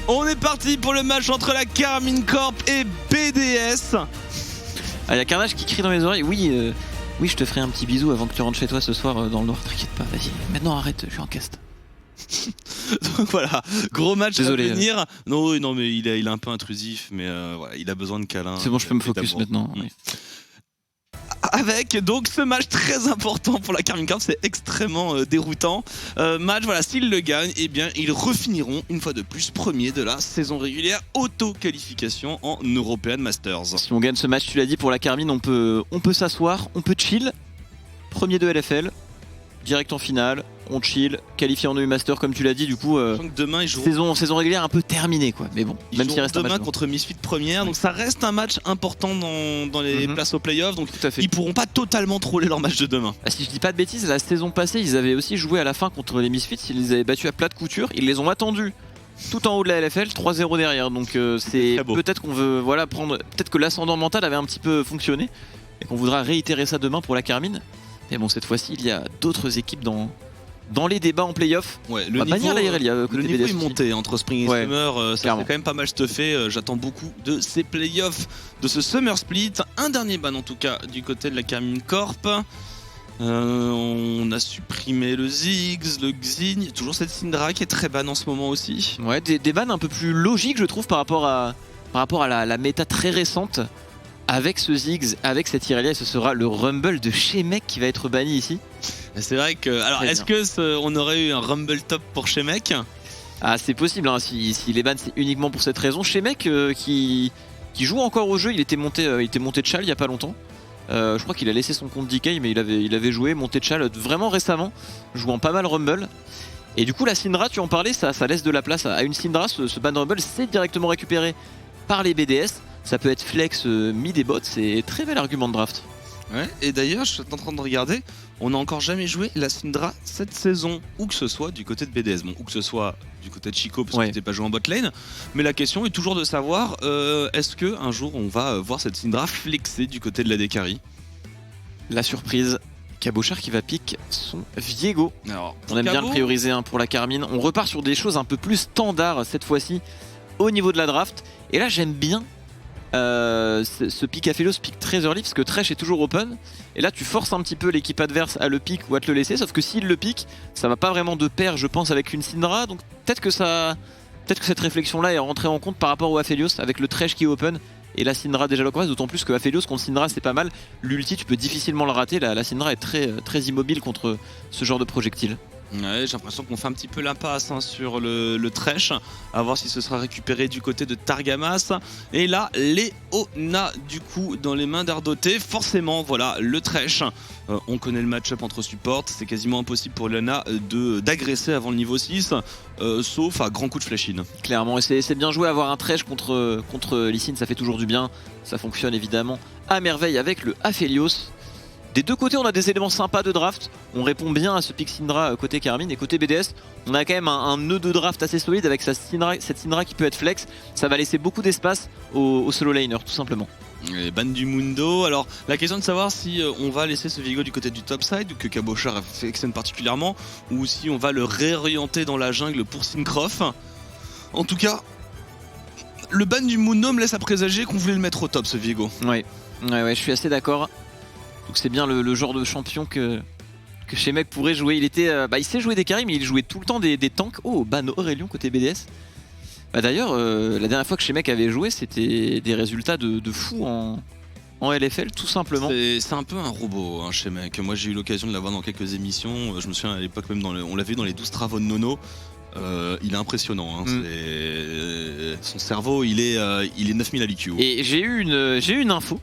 On est parti pour le match entre la Karmine Corp et BDS. Ah, y a Carnage qui crie dans les oreilles. Oui, je te ferai un petit bisou avant que tu rentres chez toi ce soir dans le noir. T'inquiète pas, vas-y. Maintenant arrête, je suis en cast. Donc voilà, gros match. Désolé. À venir. Non, mais il est un peu intrusif, mais voilà, il a besoin de câlins. C'est bon, je peux me focus maintenant. Oui. Avec donc ce match très important pour la Karmine Corp, c'est extrêmement déroutant. Match, voilà, s'ils le gagnent, eh bien ils refiniront une fois de plus premier de la saison régulière, auto-qualification en European Masters. Si on gagne ce match, tu l'as dit, pour la Karmine, on peut s'asseoir, on peut chill. Premier de LFL, direct en finale, on chill, qualifié en EU Master comme tu l'as dit, du coup demain, ils joueront... saison régulière un peu terminée quoi, mais bon, même s'il reste un match demain contre Misfit première, donc ça reste un match important dans les places aux playoffs, donc tout à fait. Ils pourront pas totalement troller leur match de demain. Ah, si je dis pas de bêtises, la saison passée ils avaient aussi joué à la fin contre les Misfits, ils les avaient battus à plat de couture, ils les ont attendus tout en haut de la LFL, 3-0 derrière, donc c'est peut-être qu'on veut prendre, peut-être que l'ascendant mental avait un petit peu fonctionné et qu'on voudra réitérer ça demain pour la Karmine. Mais bon, cette fois-ci il y a d'autres équipes dans les débats en playoff. Ouais, le niveau est monté entre Spring et Summer, ça fait quand même pas mal stuffé. J'attends beaucoup de ces playoffs, de ce Summer Split. Un dernier ban en tout cas du côté de la Karmine Corp. On a supprimé le Ziggs, le Xin, il y a toujours cette Syndra qui est très ban en ce moment aussi. Ouais, des bans un peu plus logiques je trouve par rapport à la méta très récente. Avec ce Ziggs, avec cette Irelia, ce sera le Rumble de Shemek qui va être banni ici. C'est vrai que... Alors, est-ce qu'on aurait eu un Rumble top pour Shemek? Ah, c'est possible, hein, si les bans c'est uniquement pour cette raison. Shemek qui joue encore au jeu, il était monté de Chal il y a pas longtemps. Je crois qu'il a laissé son compte DK, mais il avait joué, monté de Chal vraiment récemment, jouant pas mal Rumble. Et du coup, la Syndra, tu en parlais, ça laisse de la place à une Syndra. Ce ban Rumble, c'est directement récupéré par les BDS. Ça peut être flex mid et bot, c'est un très bel argument de draft. Ouais, et d'ailleurs, je suis en train de regarder, on n'a encore jamais joué la Syndra cette saison, où que ce soit du côté de BDS, bon, ou que ce soit du côté de Chico, parce qu'il n'était pas joué en bot lane, mais la question est toujours de savoir, est-ce qu'un jour on va voir cette Syndra flexer du côté de la Dekari? La surprise, Cabochard qui va pick son Viego. Alors, on aime bien le prioriser pour la Karmine, on repart sur des choses un peu plus standards cette fois-ci, au niveau de la draft, et là j'aime bien ce pick Aphelios, pick très early parce que Thresh est toujours open et là tu forces un petit peu l'équipe adverse à le pick ou à te le laisser, sauf que s'il le pick ça va pas vraiment de pair je pense avec une Syndra, donc peut-être que cette réflexion là est rentrée en compte par rapport au Aphelios avec le Thresh qui est open et la Syndra déjà localisée, d'autant plus que Aphelios contre Syndra c'est pas mal, l'ulti tu peux difficilement le rater, la Syndra est très immobile contre ce genre de projectile. Ouais, j'ai l'impression qu'on fait un petit peu l'impasse sur le Thresh, à voir si ce sera récupéré du côté de Targamas. Et là, Léona du coup dans les mains d'Ardoté. Forcément, voilà, le Thresh. On connaît le match-up entre supports, c'est quasiment impossible pour Léona d'agresser avant le niveau 6, sauf à grand coup de flashine. Clairement, et c'est bien joué avoir un Thresh contre Lee Sin, ça fait toujours du bien. Ça fonctionne évidemment à merveille avec le Aphelios. Des deux côtés, on a des éléments sympas de draft. On répond bien à ce pick Syndra côté Karmine. Et côté BDS, on a quand même un nœud de draft assez solide avec cette Syndra qui peut être flex. Ça va laisser beaucoup d'espace aux solo laners, tout simplement. Les ban du Mundo. Alors, la question de savoir si on va laisser ce Viego du côté du topside, ou que Cabochard affectionne particulièrement, ou si on va le réorienter dans la jungle pour Syncroft. En tout cas, le ban du Mundo me laisse à présager qu'on voulait le mettre au top, ce Viego. Ouais, je suis assez d'accord. Donc c'est bien le genre de champion que Shemek pourrait jouer. Il sait jouer des carries, mais il jouait tout le temps des tanks. Oh, ban Aurelion côté BDS. D'ailleurs, la dernière fois que Shemek avait joué, c'était des résultats de fou en LFL, tout simplement. C'est un peu un robot, hein, Shemek. Moi, j'ai eu l'occasion de l'avoir dans quelques émissions. Je me souviens à l'époque même, on l'avait vu dans les 12 travaux de Nono. Il est impressionnant, hein. Son cerveau, il est 9000 à l'IQ. Et j'ai eu une info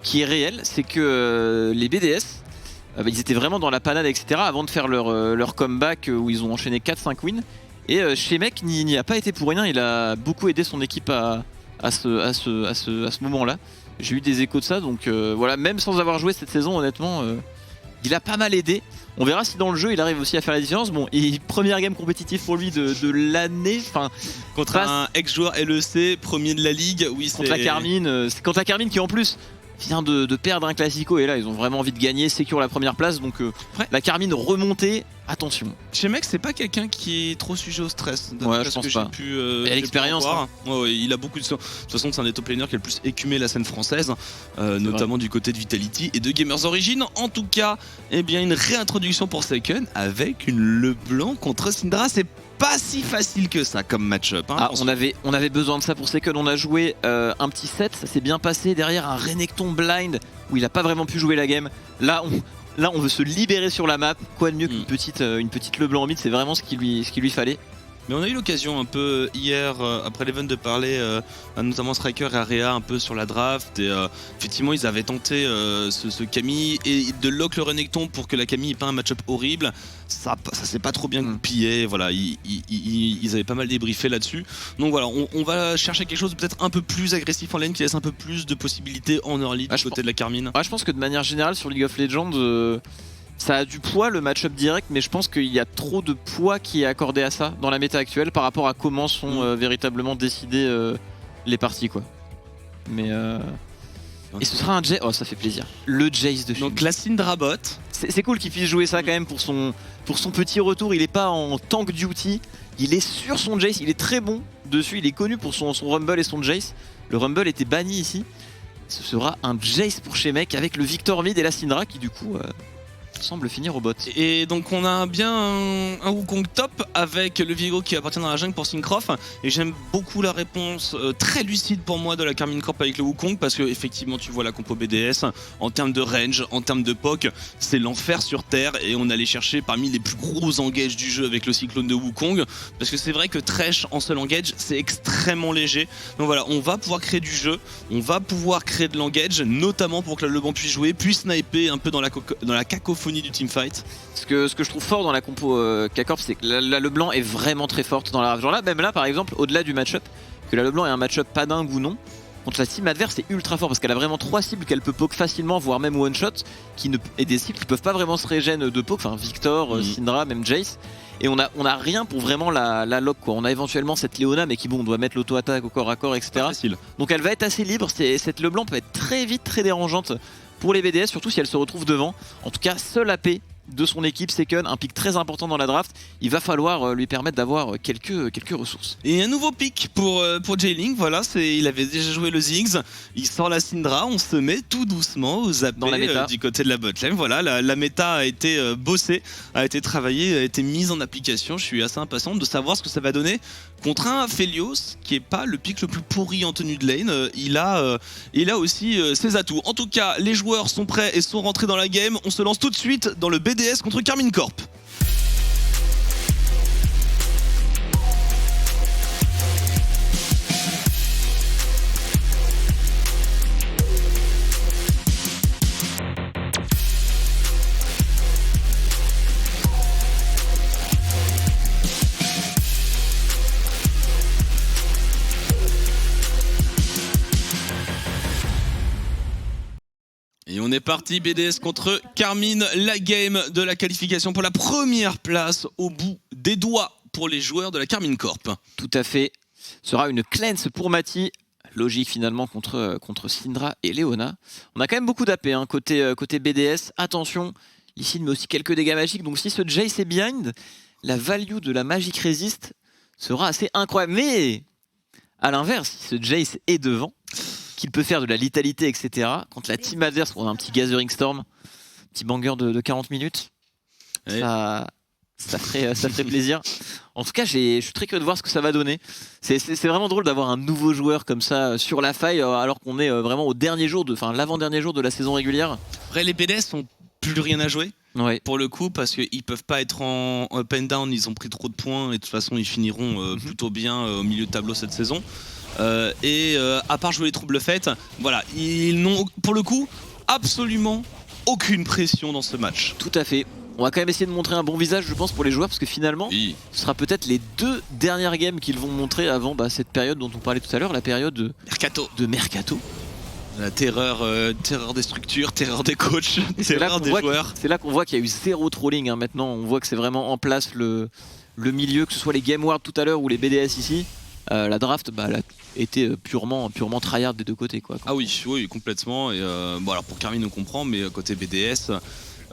qui est réel, c'est que les BDS, ils étaient vraiment dans la panade, etc. avant de faire leur comeback où ils ont enchaîné 4-5 wins. Et Shemek n'y a pas été pour rien, il a beaucoup aidé son équipe à ce moment-là. J'ai eu des échos de ça, donc voilà, même sans avoir joué cette saison, honnêtement, il a pas mal aidé. On verra si dans le jeu il arrive aussi à faire la différence. Bon, et première game compétitive pour lui de l'année. Contre un ex-joueur LEC, premier de la ligue, oui, contre la Karmine. C'est contre la Karmine qui en plus vient de perdre un classico et là ils ont vraiment envie de gagner, sécure la première place, donc la Karmine remontée attention. Shemek, c'est pas quelqu'un qui est trop sujet au stress. Ouais, je pense pas. Et l'expérience. Il a beaucoup de. De toute façon, c'est un des top laners qui a le plus écumé la scène française, notamment du côté de Vitality et de Gamers Origin. En tout cas, eh bien, une réintroduction pour Seiken avec une LeBlanc contre Syndra. C'est pas si facile que ça comme match-up. Hein, on avait besoin de ça pour Seiken. On a joué un petit set, ça s'est bien passé. Derrière un Renekton blind où il a pas vraiment pu jouer la game. Là, on veut se libérer sur la map. Quoi de mieux qu'une petite LeBlanc en mid, c'est vraiment ce qu'il lui fallait. Mais on a eu l'occasion un peu hier, après l'event, de parler notamment Striker et Area un peu sur la draft. Et effectivement, ils avaient tenté ce Camille et de lock le Renekton pour que la Camille n'ait pas un match-up horrible. Ça s'est pas trop bien goupillé. Voilà, ils avaient pas mal débriefé là-dessus. Donc voilà, on va chercher quelque chose de peut-être un peu plus agressif en lane qui laisse un peu plus de possibilités en early du côté de la Carmine. Je pense que de manière générale, sur League of Legends, ça a du poids le match-up direct, mais je pense qu'il y a trop de poids qui est accordé à ça dans la méta actuelle par rapport à comment sont véritablement décidées les parties, quoi. Mais et ce sera un Jace. Oh, ça fait plaisir. Le Jace de film. Donc la Syndra bot. C'est cool qu'il puisse jouer ça quand même pour son petit retour. Il est pas en tank duty, il est sur son Jace, il est très bon dessus. Il est connu pour son Rumble et son Jace. Le Rumble était banni ici. Ce sera un Jace pour Shemek avec le Victor mid et la Syndra qui du coup semble finir au bot. Et donc on a bien un Wukong top avec le Viego qui appartient dans la jungle pour Syncroft. Et j'aime beaucoup la réponse très lucide pour moi de la Carmine Corp avec le Wukong, parce que effectivement tu vois la compo BDS en termes de range, en termes de poke, c'est l'enfer sur terre. Et on allait chercher parmi les plus gros engages du jeu avec le cyclone de Wukong, parce que c'est vrai que Thresh en seul engage c'est extrêmement léger. Donc voilà, on va pouvoir créer du jeu, on va pouvoir créer de l'engage, notamment pour que le LeBlanc puisse jouer, puisse sniper un peu dans la cacophonie du teamfight. Ce que je trouve fort dans la compo K-Corp, c'est que la LeBlanc est vraiment très forte dans la rave. Genre là, même là par exemple, au-delà du match-up, que la LeBlanc ait un match-up pas dingue ou non, contre la team adverse c'est ultra fort parce qu'elle a vraiment 3 cibles qu'elle peut poke facilement, voire même one-shot, et des cibles qui peuvent pas vraiment se régène de poke, enfin Victor, Syndra, même Jace. Et on a rien pour vraiment la lock, quoi. On a éventuellement cette Leona, mais qui bon, on doit mettre l'auto-attaque au corps à corps, etc. Donc elle va être assez libre. Cette LeBlanc peut être très vite très dérangeante pour les BDS, surtout si elle se retrouve devant. En tout cas, seul AP de son équipe, Seiken, un pick très important dans la draft. Il va falloir lui permettre d'avoir quelques ressources. Et un nouveau pick pour J-Link, voilà, il avait déjà joué le Ziggs, il sort la Syndra, on se met tout doucement aux AP dans la méta. Du côté de la botlane. Voilà, la méta a été bossée, a été travaillée, a été mise en application. Je suis assez impatient de savoir ce que ça va donner contre un Aphelios qui est pas le pick le plus pourri en tenue de lane. Il a aussi ses atouts. En tout cas, les joueurs sont prêts et sont rentrés dans la game. On se lance tout de suite dans le BDS contre Carmine Corp. Et on est parti, BDS contre Carmine, la game de la qualification pour la première place au bout des doigts pour les joueurs de la Carmine Corp. Tout à fait, ce sera une cleanse pour Mati, logique finalement contre Syndra et Leona. On a quand même beaucoup d'AP côté BDS, attention, ici il met aussi quelques dégâts magiques, donc si ce Jace est behind, la value de la magic resist sera assez incroyable. Mais à l'inverse, si ce Jace est devant, qu'il peut faire de la létalité, etc. Contre la team adverse, on a un petit Gathering Storm, petit banger de 40 minutes. Ouais. Ça ferait plaisir. En tout cas, je suis très curieux de voir ce que ça va donner. C'est vraiment drôle d'avoir un nouveau joueur comme ça sur la faille, alors qu'on est vraiment au dernier jour, l'avant-dernier jour de la saison régulière. Après, les BDS n'ont plus rien à jouer. Ouais. Pour le coup, parce qu'ils peuvent pas être en up and down, ils ont pris trop de points et de toute façon ils finiront plutôt bien au milieu de tableau cette saison. À part jouer les troubles faites, voilà, ils n'ont pour le coup absolument aucune pression dans ce match. Tout à fait. On va quand même essayer de montrer un bon visage, je pense, pour les joueurs, parce que finalement, ce sera peut-être les 2 dernières games qu'ils vont montrer avant cette période dont on parlait tout à l'heure, la période de Mercato. La terreur des structures, terreur des coachs, terreur des joueurs. C'est là qu'on voit qu'il y a eu 0 trolling maintenant. On voit que c'est vraiment en place le milieu, que ce soit les Game World tout à l'heure ou les BDS ici. La draft, elle a été purement tryhard des deux côtés, quoi. Ah oui, complètement. Et alors pour Carmine on comprend, mais côté BDS,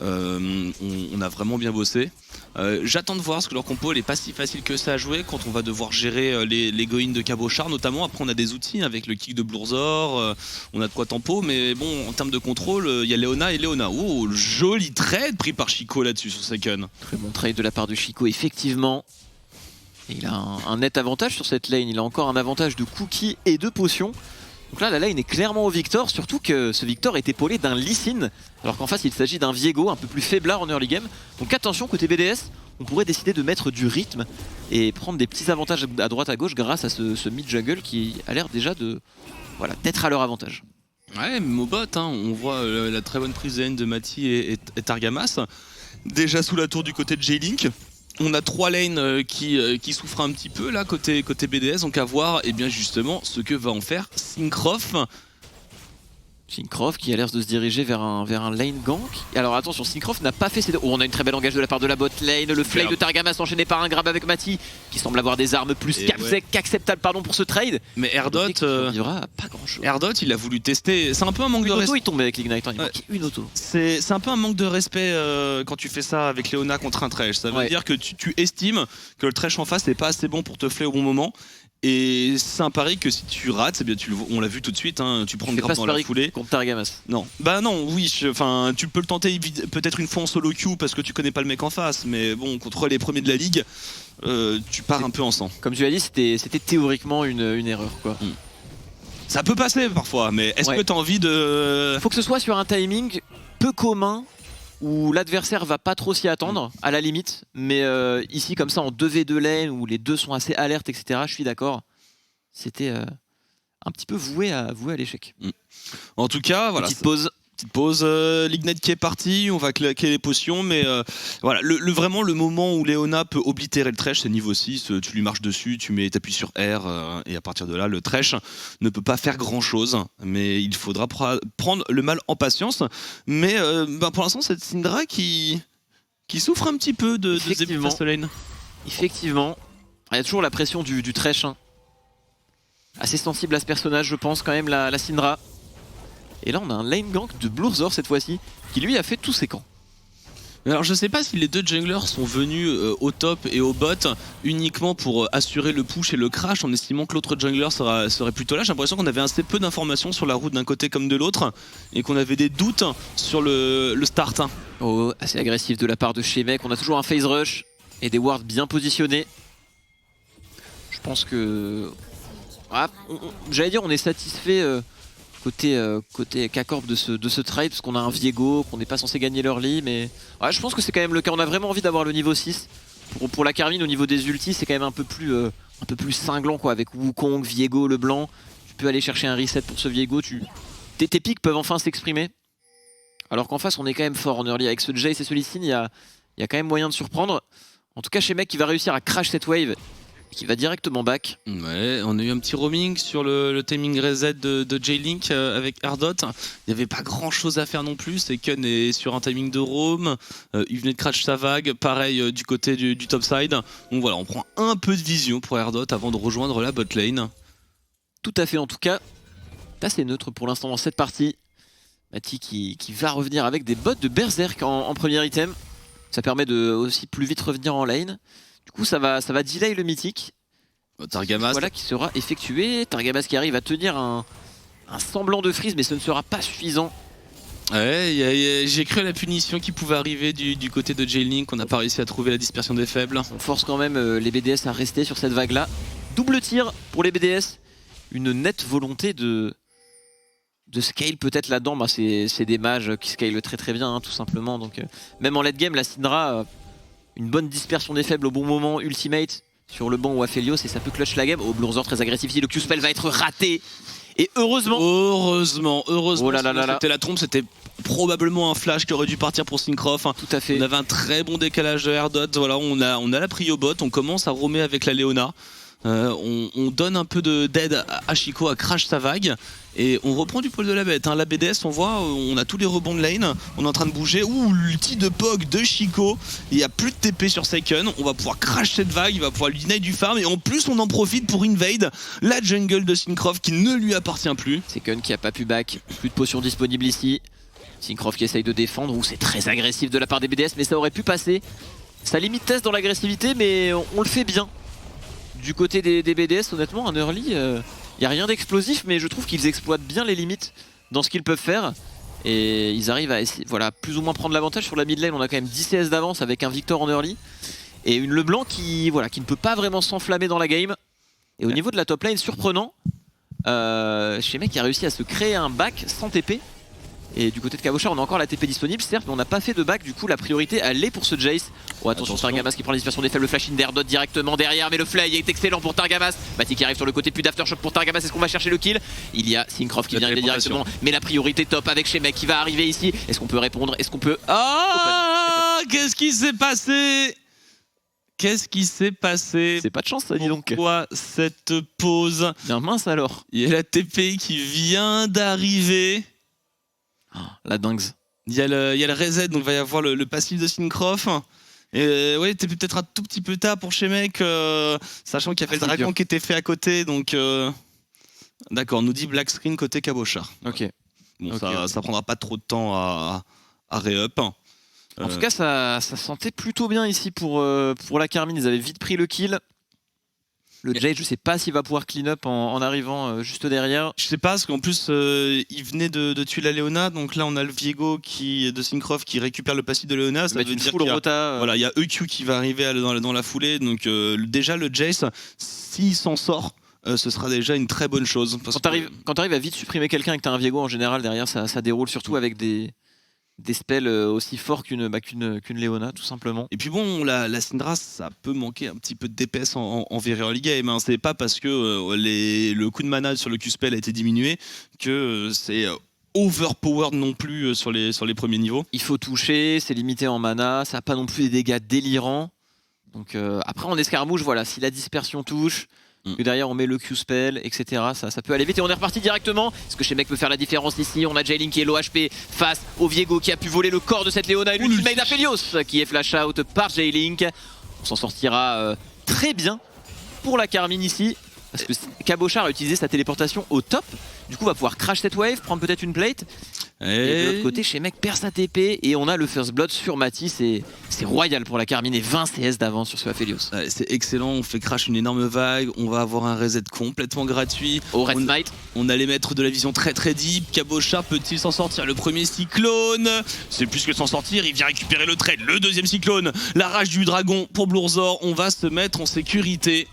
On a vraiment bien bossé. J'attends de voir parce que leur compo elle est pas si facile que ça à jouer quand on va devoir gérer les Goin de Cabochard notamment. Après on a des outils avec le kick de Blurzor, on a de quoi tempo, mais bon en termes de contrôle il y a Leona et Leona. Oh le joli trade pris par Chico là-dessus sur Seiken. Très bon trade de la part de Chico effectivement. Et il a un net avantage sur cette lane, il a encore un avantage de cookies et de potions. Donc là la lane est clairement au Victor, surtout que ce Victor est épaulé d'un Lee Sin, alors qu'en face il s'agit d'un Viego un peu plus faiblard en early game. Donc attention côté BDS, on pourrait décider de mettre du rythme et prendre des petits avantages à droite à gauche grâce à ce mid jungle qui a l'air déjà d'être à leur avantage. Ouais même au bot hein, on voit la très bonne prise de haine de Mati et Targamas. Déjà sous la tour du côté de J-Link. On a 3 lanes qui souffrent un petit peu là côté BDS, donc à voir et bien justement ce que va en faire Syncroft. Syncroft qui a l'air de se diriger vers un lane gank. Et alors attention, Syncroft n'a pas fait ses... Oh, on a une très belle engage de la part de la bot lane. Le flay de Targamas enchaîné par un grab avec Mati qui semble avoir des armes plus qu'acceptables pour ce trade. Mais Erdot pas grand chose. Erdot il a voulu tester, c'est un peu un manque de respect. Il tombe avec l'Ignite, il manquait une auto. C'est un peu un manque de respect quand tu fais ça avec Leona contre un Thresh. Ça veut dire que tu estimes que le Thresh en face n'est pas assez bon pour te flay au bon moment. Et c'est un pari que si tu rates, eh bien on l'a vu tout de suite, hein, tu prends le grab dans la foulée. Contre Targamas. Non. Bah non, oui, tu peux le tenter peut-être une fois en solo queue parce que tu connais pas le mec en face, mais bon, contre les premiers de la ligue, tu pars un peu en sang. Comme tu l'as dit, c'était théoriquement une erreur quoi. Ça peut passer parfois, mais est-ce que tu as envie de... Faut que ce soit sur un timing peu commun où l'adversaire va pas trop s'y attendre, à la limite, mais ici comme ça en 2v2 lane où les deux sont assez alertes, etc. Je suis d'accord. C'était un petit peu voué à l'échec. En tout cas, voilà. Petite pause. L'Ignite qui est parti, on va claquer les potions, mais voilà, vraiment le moment où Leona peut oblitérer le Thresh, c'est niveau 6, tu lui marches dessus, tu appuies sur R, et à partir de là, le Thresh ne peut pas faire grand chose, mais il faudra prendre le mal en patience. Mais pour l'instant, c'est Syndra qui souffre un petit peu de ce lane. Effectivement, il y a toujours la pression du Thresh, hein. Assez sensible à ce personnage, je pense, quand même, la Syndra. Et là on a un lane gank de Blurzor cette fois-ci, qui lui a fait tous ses camps. Alors je sais pas si les deux junglers sont venus au top et au bot uniquement pour assurer le push et le crash en estimant que l'autre jungler serait plutôt là. J'ai l'impression qu'on avait assez peu d'informations sur la route d'un côté comme de l'autre et qu'on avait des doutes sur le start. Oh, assez agressif de la part de Shemek, on a toujours un phase rush et des wards bien positionnés. Je pense que... j'allais dire on est satisfait... côté K-Corp de ce trade parce qu'on a un Viego, qu'on n'est pas censé gagner l'early, mais je pense que c'est quand même le cas. On a vraiment envie d'avoir le niveau 6 pour la Carmine. Au niveau des ultis c'est quand même un peu plus cinglant quoi, avec Wukong, Viego, le blanc. Tu peux aller chercher un reset pour ce Viego, tes pics peuvent enfin s'exprimer, alors qu'en face on est quand même fort en early. Avec ce Jace et ce Lee Sin, il y a quand même moyen de surprendre. En tout cas chez Mec qui va réussir à crash cette wave, qui va directement back. Ouais, on a eu un petit roaming sur le timing reset de J-Link avec Erdot. Il n'y avait pas grand chose à faire non plus. Seiken est sur un timing de roam. Il venait de crash sa vague. Pareil du côté du top side. Donc voilà, on prend un peu de vision pour Erdot avant de rejoindre la bot lane. Tout à fait, en tout cas, assez neutre pour l'instant dans cette partie. Mati qui va revenir avec des bots de Berserk en premier item. Ça permet de aussi plus vite revenir en lane. Du coup ça va delay le mythique. Targamas. Voilà qui sera effectué. Targamas qui arrive à tenir un semblant de freeze, mais ce ne sera pas suffisant. Ouais, j'ai cru à la punition qui pouvait arriver du côté de J-Link. On n'a pas réussi à trouver la dispersion des faibles. On force quand même les BDS à rester sur cette vague là. Double tir pour les BDS. Une nette volonté de scale peut-être là-dedans. C'est des mages qui scale très très bien, hein, tout simplement. Donc même en late game, la Syndra... une bonne dispersion des faibles au bon moment, ultimate sur le banc ou Aphelios et ça peut clutch la game. Oh, Blurzor très agressif ici, le Q-spell va être raté. Et heureusement, oh là là là, c'était la trompe, c'était probablement un flash qui aurait dû partir pour Syncroft. Tout à fait. On avait un très bon décalage de Erdot, voilà, on a la prio bot, on commence à roamer avec la Leona. On donne un peu d'aide à Chico à crash sa vague et on reprend du poil de la bête, hein. La BDS on voit, on a tous les rebonds de lane, on est en train de bouger. Ouh, l'ulti de Pog de Chico, il n'y a plus de TP sur Seiken, on va pouvoir crash cette vague, il va pouvoir lui deny du farm et en plus on en profite pour invade la jungle de Syncroft qui ne lui appartient plus. Seiken qui a pas pu back, plus de potions disponibles ici. Syncroft qui essaye de défendre, c'est très agressif de la part des BDS, mais ça aurait pu passer. Ça limite Test dans l'agressivité, mais on le fait bien. Du côté des BDS, honnêtement, un early, il n'y a rien d'explosif, mais je trouve qu'ils exploitent bien les limites dans ce qu'ils peuvent faire. Et ils arrivent à essayer, voilà, plus ou moins prendre l'avantage sur la mid lane. On a quand même 10 CS d'avance avec un Victor en early. Et une LeBlanc qui ne peut pas vraiment s'enflammer dans la game. Et au niveau de la top lane, surprenant, Shemek qui a réussi à se créer un back sans TP. Et du côté de Cabochard, on a encore la TP disponible, certes, mais on n'a pas fait de back. Du coup, la priorité, elle est pour ce Jace. Oh, attention, Targamas qui prend la dispersion des faibles, flash in d'Erdot directement derrière. Mais le fly est excellent pour Targamas. Mati qui arrive sur le côté, plus d'aftershock pour Targamas. Est-ce qu'on va chercher le kill? Il y a Syncroft qui vient arriver directement. Mais la priorité top avec Shemek qui va arriver ici. Est-ce qu'on peut répondre? Est-ce qu'on peut. Ah, qu'est-ce qui s'est passé? Qu'est-ce qui s'est passé? C'est pas de chance, ça, dis donc. Pourquoi cette pause? Bien mince alors. Il y a la TP qui vient d'arriver. Oh, la dingue. Il y a le reset, donc il va y avoir le passif de Syncroft. Et ouais, t'es peut-être un tout petit peu tard pour Shemek, sachant qu'il y avait le dragon qui était fait à côté. Donc, d'accord, on nous dit black screen côté Cabochard. Ok. Bon, okay. Ça prendra pas trop de temps à re-up. En tout cas, ça sentait plutôt bien ici pour la Carmine. Ils avaient vite pris le kill. Le Jade, je sais pas s'il va pouvoir clean up en arrivant juste derrière. Je sais pas, parce qu'en plus, il venait de tuer la Leona. Donc là, on a le Viego de Syncroft qui récupère le passif de Leona. Ça veut dire qu'il y a, voilà, il y a EQ qui va arriver dans la foulée. Donc déjà, le Jace, s'il s'en sort, ce sera déjà une très bonne chose. Parce quand t'arrives à vite supprimer quelqu'un et que t'as un Viego, en général, derrière, ça déroule surtout avec des spells aussi forts qu'une Leona, tout simplement. Et puis bon, la Syndra, ça peut manquer un petit peu de DPS en very early game. Hein. C'est pas parce que le coup de mana sur le Q-spell a été diminué que c'est overpowered non plus sur les premiers niveaux. Il faut toucher, c'est limité en mana, ça n'a pas non plus des dégâts délirants. Donc après en escarmouche, voilà, si la dispersion touche, que derrière on met le Q-spell, etc. Ça peut aller vite et on est reparti directement. Est-ce que Shemek peut faire la différence ici? On a Jaylin qui est low HP face au Viego qui a pu voler le corps de cette Leona et l'ultimate d'Aphelios qui est flash out par Jaylin. On s'en sortira très bien pour la Carmine ici. Parce que Cabochard a utilisé sa téléportation au top. Du coup, va pouvoir crash cette wave, prendre peut-être une plate. Et de l'autre côté, Shemek perd sa TP et on a le first blood sur Mati. C'est royal pour la Carmine et 20 CS d'avance sur ce Aphelios. Ouais, c'est excellent, on fait crash une énorme vague. On va avoir un reset complètement gratuit. Au Red Smite. On allait mettre de la vision très très deep. Cabochard peut-il s'en sortir? Le premier cyclone, c'est plus que s'en sortir. Il vient récupérer le trade. Le deuxième cyclone, la rage du dragon pour Blurzor. On va se mettre en sécurité.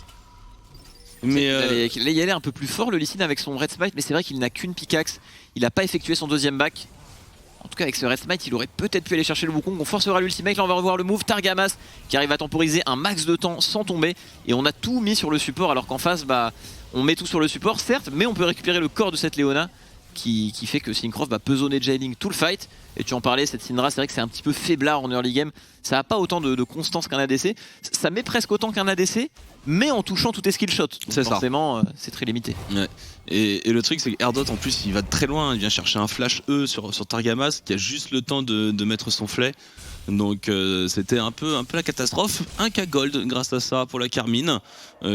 Mais il y allait un peu plus fort le Lee Sin avec son Red Smite, mais c'est vrai qu'il n'a qu'une pickaxe. Il n'a pas effectué son deuxième back. En tout cas avec ce Red Smite il aurait peut-être pu aller chercher le Wukong. On forcera l'ultimate, là on va revoir le move Targamas qui arrive à temporiser un max de temps sans tomber. Et on a tout mis sur le support alors qu'en face on met tout sur le support certes, mais on peut récupérer le corps de cette Leona qui fait que Syncroft va pesonner Jaylin tout le fight. Et tu en parlais, cette Syndra, c'est vrai que c'est un petit peu faiblard en early game. Ça n'a pas autant de constance qu'un ADC. Ça met presque autant qu'un ADC, mais en touchant tout est skill shot. Donc forcément, c'est très limité. Ouais. Et le truc, c'est qu'Erdot, en plus, il va très loin. Il vient chercher un flash E sur Targamas qui a juste le temps de mettre son flay. Donc c'était un peu la catastrophe. Un K gold grâce à ça pour la Carmine,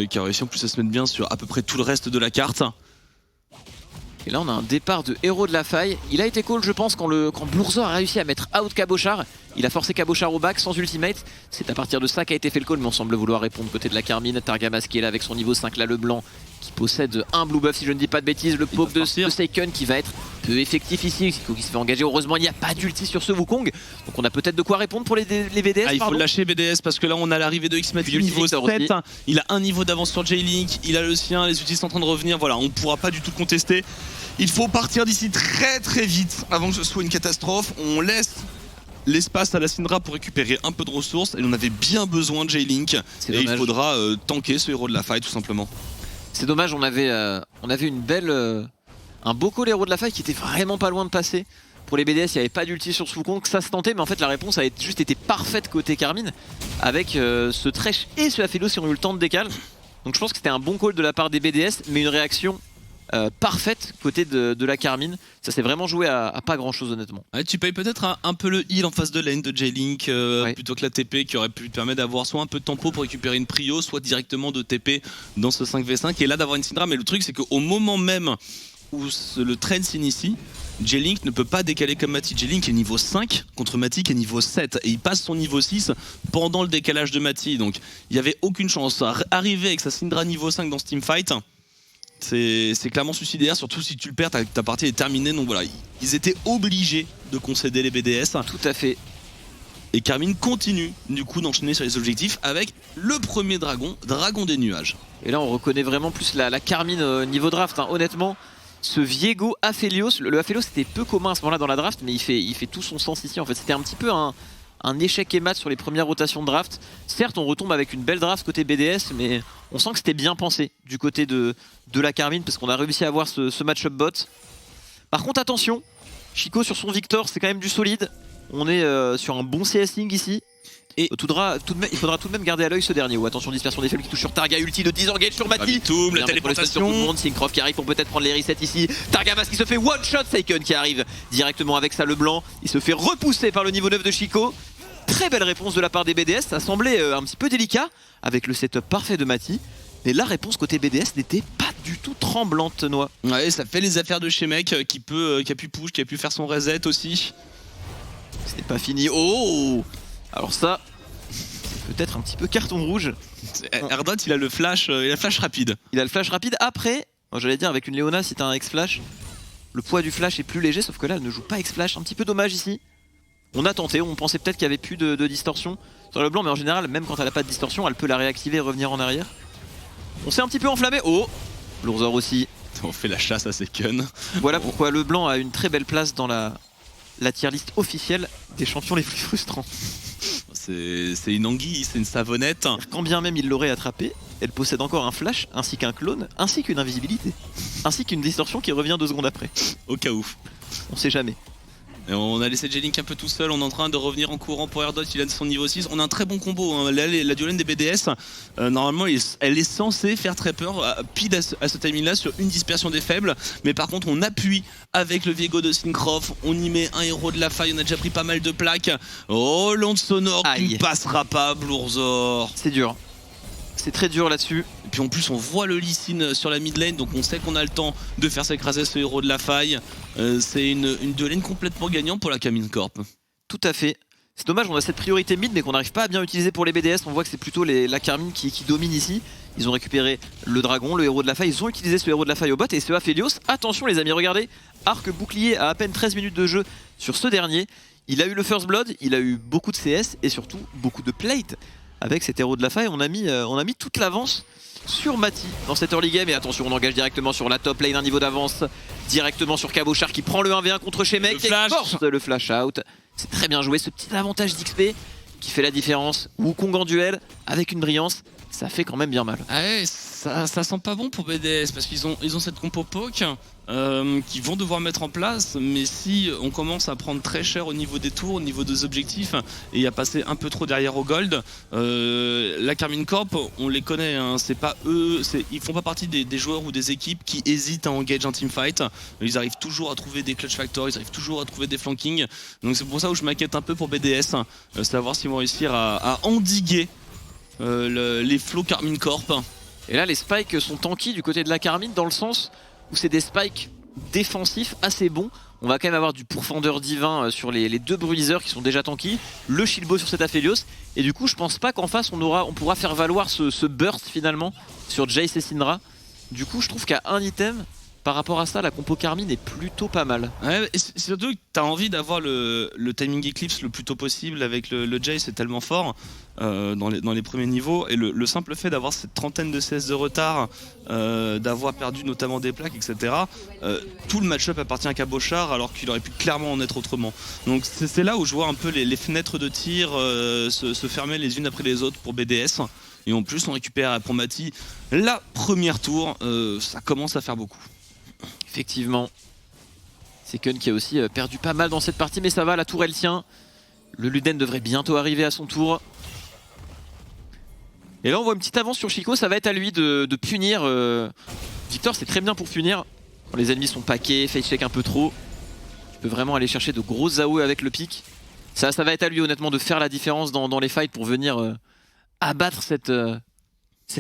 qui a réussi en plus à se mettre bien sur à peu près tout le reste de la carte. Et là on a un départ de héros de la faille. Il a été call je pense quand Blurzor a réussi à mettre out Cabochard. Il a forcé Cabochard au back sans ultimate. C'est à partir de ça qu'a été fait le call, mais on semble vouloir répondre côté de la Carmine. Targamas qui est là avec son niveau 5 là, le blanc qui possède un blue buff si je ne dis pas de bêtises. Le poke de Seiken qui va être peu effectif ici, qui se fait engager. Heureusement il n'y a pas d'ulti sur ce Wukong. Donc on a peut-être de quoi répondre pour les BDS. Il faut lâcher BDS parce que là on a l'arrivée de Xmet niveau 7. Il a un niveau d'avance sur Jaylink, il a le sien, les outils sont en train de revenir. Voilà, on ne pourra pas du tout contester. Il faut partir d'ici très très vite avant que ce soit une catastrophe. On laisse l'espace à la Syndra pour récupérer un peu de ressources et on avait bien besoin de Jaylink. Et il faudra tanker ce héros de la faille tout simplement. C'est dommage, on avait une belle, un beau call héros de la faille qui était vraiment pas loin de passer. Pour les BDS, il n'y avait pas d'ulti sur ce Wukong, ça se tentait, mais en fait la réponse a juste été parfaite côté Carmine avec ce Thresh et ce Aphelios qui ont eu le temps de décal. Donc je pense que c'était un bon call de la part des BDS, mais une réaction parfaite côté de la Carmine. Ça s'est vraiment joué à pas grand chose honnêtement. Ouais, tu payes peut-être un peu le heal en face de lane de Jaylink plutôt que la TP qui aurait pu te permettre d'avoir soit un peu de tempo pour récupérer une prio, soit directement de TP dans ce 5v5 et là d'avoir une Syndra. Mais le truc c'est qu'au moment même où le trend s'initie, J-Link ne peut pas décaler comme Mati. J-Link est niveau 5 contre Mati qui est niveau 7 et il passe son niveau 6 pendant le décalage de Mati, donc il n'y avait aucune chance. Arriver avec sa Syndra niveau 5 dans ce teamfight, c'est clairement suicidaire, surtout si tu le perds, ta partie est terminée, donc voilà, ils étaient obligés de concéder les BDS. Tout à fait. Et Karmine continue du coup d'enchaîner sur les objectifs avec le premier dragon, Dragon des Nuages. Et là on reconnaît vraiment plus la Karmine niveau draft, hein. Honnêtement, ce Viego Aphelios, le Aphelios c'était peu commun à ce moment-là dans la draft, mais il fait tout son sens ici en fait. C'était un petit peu un échec et mat sur les premières rotations de draft. Certes on retombe avec une belle draft côté BDS, mais on sent que c'était bien pensé du côté de la Karmine parce qu'on a réussi à avoir ce match-up bot. Par contre attention, Chico sur son Victor c'est quand même du solide. On est sur un bon CSing ici. Et il faudra tout de même garder à l'œil ce dernier. Oh, attention, dispersion des faibles qui touche sur Targa, ulti de disengage sur Mati. La téléportation. Tout le monde, Syncroft qui arrive pour peut-être prendre les resets ici. Targamas qui se fait one shot, Seiken qui arrive directement avec ça le blanc. Il se fait repousser par le niveau 9 de Chico. Très belle réponse de la part des BDS. Ça semblait un petit peu délicat avec le setup parfait de Mati. Mais la réponse côté BDS n'était pas du tout tremblante, Noah. Ouais, ça fait les affaires de chez Mec qui a pu push, qui a pu faire son reset aussi. Ce n'est pas fini. Oh! Alors ça, c'est peut-être un petit peu carton rouge. Erdot, il a le flash rapide. Il a le flash rapide. Après, j'allais dire avec une Leona, si t'as un X-Flash, le poids du flash est plus léger, sauf que là, elle ne joue pas X-Flash. Un petit peu dommage ici. On a tenté, on pensait peut-être qu'il n'y avait plus de distorsion sur le blanc, mais en général, même quand elle n'a pas de distorsion, elle peut la réactiver et revenir en arrière. On s'est un petit peu enflammé. Oh! Blourzor aussi. On fait la chasse à Seiken. Voilà pourquoi le blanc a une très belle place dans la tier list officielle des champions les plus frustrants. C'est une anguille, c'est une savonnette. Quand bien même il l'aurait attrapée, elle possède encore un flash, ainsi qu'un clone, ainsi qu'une invisibilité, ainsi qu'une distorsion qui revient 2 secondes après. Au cas où. On sait jamais. Et on a laissé J-Link un peu tout seul, on est en train de revenir en courant pour Erdot, il a son niveau 6. On a un très bon combo, hein. La duolène des BDS, normalement elle est censée faire très peur, pile à ce timing là sur une dispersion des faibles. Mais par contre on appuie avec le Viego de Syncroft, on y met un héros de la faille, on a déjà pris pas mal de plaques. Oh l'onde sonore qui ne passera pas, Blourzor. C'est dur. C'est très dur là-dessus. Et puis en plus on voit le Lee Sin sur la mid lane, donc on sait qu'on a le temps de faire s'écraser ce héros de la faille. C'est une duolène complètement gagnante pour la Karmine Corp. Tout à fait. C'est dommage, on a cette priorité mid mais qu'on n'arrive pas à bien utiliser pour les BDS. On voit que c'est plutôt la Karmine qui domine ici. Ils ont récupéré le dragon, le héros de la faille. Ils ont utilisé ce héros de la faille au bot et ce Aphelios. Attention les amis, regardez. Arc bouclier à peine 13 minutes de jeu sur ce dernier. Il a eu le first blood, il a eu beaucoup de CS et surtout beaucoup de plate. Avec cet héros de la faille, on a mis toute l'avance sur Mati dans cette early game. Et attention, on engage directement sur la top lane, un niveau d'avance. Directement sur Cabochard qui prend le 1v1 contre Shemek et force le flash out. C'est très bien joué, ce petit avantage d'XP qui fait la différence. Wukong en duel avec une brillance, ça fait quand même bien mal. Ah ouais, ça sent pas bon pour BDS parce qu'ils ont cette compo poke qu'ils vont devoir mettre en place, mais si on commence à prendre très cher au niveau des tours, au niveau des objectifs et à passer un peu trop derrière au gold, la Karmine Corp, on les connaît, hein, c'est pas eux, ils font pas partie des joueurs ou des équipes qui hésitent à engage un teamfight. Ils arrivent toujours à trouver des clutch factors, ils arrivent toujours à trouver des flankings, donc c'est pour ça où je m'inquiète un peu pour BDS, savoir s'ils vont réussir à endiguer les flots Karmine Corp. Et là les spikes sont tanky du côté de la Karmine dans le sens où c'est des spikes défensifs assez bons. On va quand même avoir du pourfendeur divin sur les 2 bruiseurs qui sont déjà tanky, le shieldbo sur cet Aphelios, et du coup je pense pas qu'en face on pourra faire valoir ce burst finalement sur Jace et Syndra. Du coup je trouve qu'à un item, par rapport à ça, la compo Karmine est plutôt pas mal. Ouais, et surtout que tu as envie d'avoir le timing eclipse le plus tôt possible avec le Jace, c'est tellement fort dans les premiers niveaux. Et le simple fait d'avoir cette trentaine de CS de retard, d'avoir perdu notamment des plaques, etc. Tout le match-up appartient à Cabochard alors qu'il aurait pu clairement en être autrement. Donc c'est là où je vois un peu les fenêtres de tir se fermer les unes après les autres pour BDS. Et en plus on récupère pour Mati la première tour, ça commence à faire beaucoup. Effectivement, Seiken qui a aussi perdu pas mal dans cette partie, mais ça va, la tour elle tient. Le Luden devrait bientôt arriver à son tour. Et là on voit une petite avance sur Chico, ça va être à lui de punir. Victor c'est très bien pour punir. Quand les ennemis sont paqués, face check un peu trop. Tu peux vraiment aller chercher de grosses AOE avec le pic. Ça va être à lui honnêtement de faire la différence dans les fights pour venir abattre cette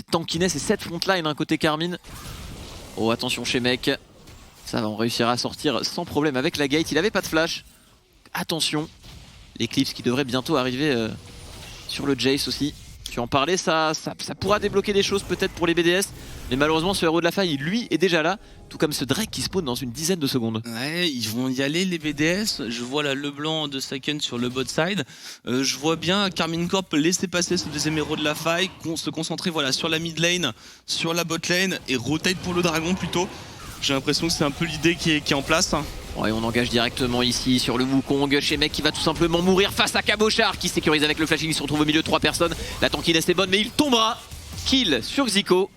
tankiness et cette frontline côté Karmine. Oh attention chez Mec. Ça va, on réussira à sortir sans problème avec la gate. Il avait pas de flash. Attention, l'éclipse qui devrait bientôt arriver sur le Jace aussi. Tu en parlais, ça pourra débloquer des choses peut-être pour les BDS. Mais malheureusement ce héros de la faille, lui, est déjà là. Tout comme ce Drake qui spawn dans une dizaine de secondes. Ouais, ils vont y aller les BDS. Je vois là LeBlanc de Second sur le bot side. Je vois bien Karmine Corp laisser passer ce deuxième héros de la faille, se concentrer voilà, sur la mid lane, sur la bot lane et rotate pour le dragon plutôt. J'ai l'impression que c'est un peu l'idée qui est en place. Ouais, on engage directement ici sur le Wukong. Shemek qui va tout simplement mourir face à Cabochard qui sécurise avec le flashing. Il se retrouve au milieu de 3 personnes. La tankiness est bonne mais il tombera. Kill sur Zico.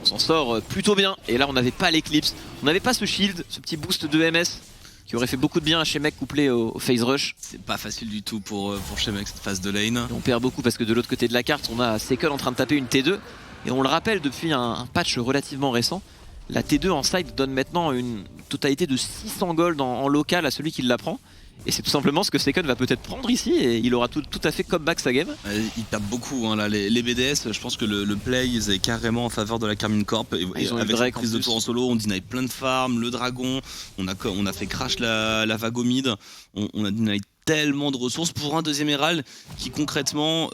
On s'en sort plutôt bien. Et là on n'avait pas l'éclipse. On n'avait pas ce shield, ce petit boost de MS qui aurait fait beaucoup de bien à Shemek couplé au phase rush. C'est pas facile du tout pour Shemek cette phase de lane. Et on perd beaucoup parce que de l'autre côté de la carte on a Sekel en train de taper une T2. Et on le rappelle depuis un patch relativement récent. La T2 en side donne maintenant une totalité de 600 gold en local à celui qui la prend. Et c'est tout simplement ce que Second va peut-être prendre ici et il aura tout à fait comeback sa game. Il tape beaucoup hein, là, les BDS, je pense que le play est carrément en faveur de la Karmine Corp. Et ils ont avec une cette prise de tour en solo, on deny plein de farms, le dragon, on a fait crash la vague au mid, on a deny tellement de ressources pour un deuxième Herald qui concrètement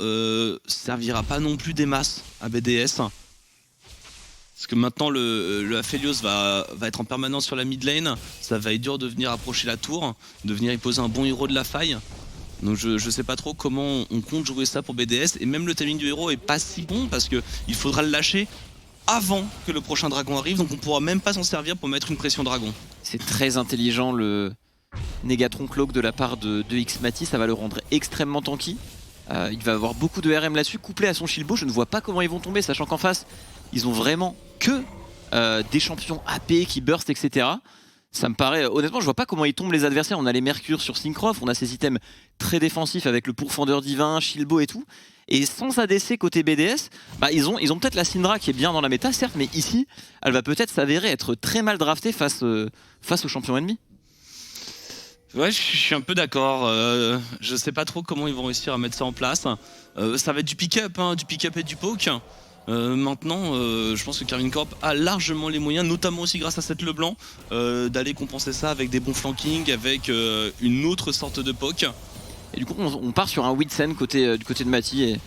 servira pas non plus des masses à BDS. Parce que maintenant le Aphelios va être en permanence sur la mid lane, ça va être dur de venir approcher la tour, de venir y poser un bon héros de la faille. Donc je sais pas trop comment on compte jouer ça pour BDS, et même le timing du héros est pas si bon parce qu'il faudra le lâcher avant que le prochain dragon arrive, donc on pourra même pas s'en servir pour mettre une pression dragon. C'est très intelligent le Negatron Cloak de la part de Xmati, ça va le rendre extrêmement tanky. Il va avoir beaucoup de RM là-dessus, couplé à son Shilbo, je ne vois pas comment ils vont tomber, sachant qu'en face, ils ont vraiment que des champions AP qui burst, etc. Ça me paraît, honnêtement, je vois pas comment ils tombent les adversaires. On a les Mercure sur Syncroft, on a ces items très défensifs avec le Pourfendeur Divin, Shilbo et tout. Et sans ADC côté BDS, bah ils ont peut-être la Syndra qui est bien dans la méta, certes, mais ici, elle va peut-être s'avérer être très mal draftée face aux champions ennemis. Ouais, je suis un peu d'accord. Je sais pas trop comment ils vont réussir à mettre ça en place. Ça va être du pick-up, hein, du pick-up et du poke. Maintenant, je pense que Karmine Corp a largement les moyens, notamment aussi grâce à cette LeBlanc, d'aller compenser ça avec des bons flankings, avec une autre sorte de poke. Et du coup, on part sur un Witsen du côté de Mati. Et...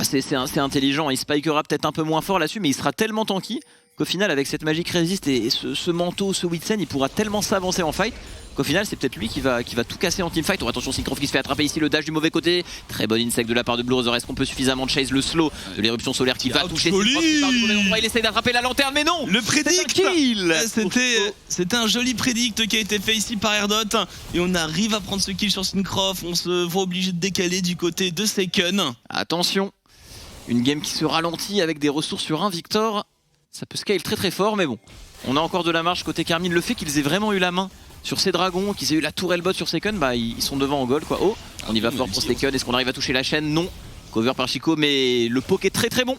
c'est intelligent, il spikera peut-être un peu moins fort là-dessus, mais il sera tellement tanky qu'au final, avec cette Magic Resist et ce manteau, ce Witsen, il pourra tellement s'avancer en fight qu'au final, c'est peut-être lui qui va tout casser en teamfight. Oh, attention, Syncroft qui se fait attraper ici, le dash du mauvais côté. Très bon insect de la part de Blue Razor. Est-ce qu'on peut suffisamment chase le slow de l'éruption solaire qui va toucher Syncroft qui part du mauvais endroit. Il essaie d'attraper la lanterne, mais non! Le prédict! C'était un joli prédict qui a été fait ici par Erdot. Et on arrive à prendre ce kill sur Syncroft. On se voit obligé de décaler du côté de Seiken. Attention, une game qui se ralentit avec des ressources sur un Victor. Ça peut scale très très fort, mais bon. On a encore de la marge côté Karmine. Le fait qu'ils aient vraiment eu la main sur ces dragons, qu'ils aient eu la tourelle bot sur Second, bah ils sont devant en gold quoi. Oh, on y va fort pour Second. Est-ce qu'on arrive à toucher la chaîne? Non. Cover par Chico, mais le poke est très très bon.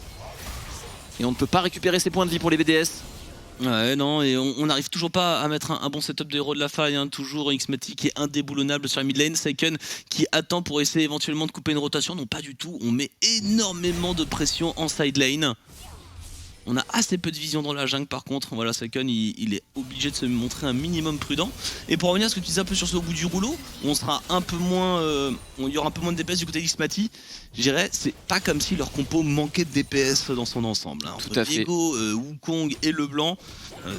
Et on ne peut pas récupérer ses points de vie pour les BDS. Ouais, non, et on n'arrive toujours pas à mettre un bon setup de héros de la faille. Hein. Toujours Xmati qui est indéboulonnable sur la mid lane. Seiken qui attend pour essayer éventuellement de couper une rotation. Non, pas du tout. On met énormément de pression en side lane. On a assez peu de vision dans la jungle par contre. Voilà, Seiken il est obligé de se montrer un minimum prudent. Et pour revenir à ce que tu disais un peu sur ce bout du rouleau, on sera un peu moins, il y aura un peu moins de DPS du côté d'Xmati. Je dirais, c'est pas comme si leur compo manquait de DPS dans son ensemble. Hein. Entre Diego, Wukong et LeBlanc,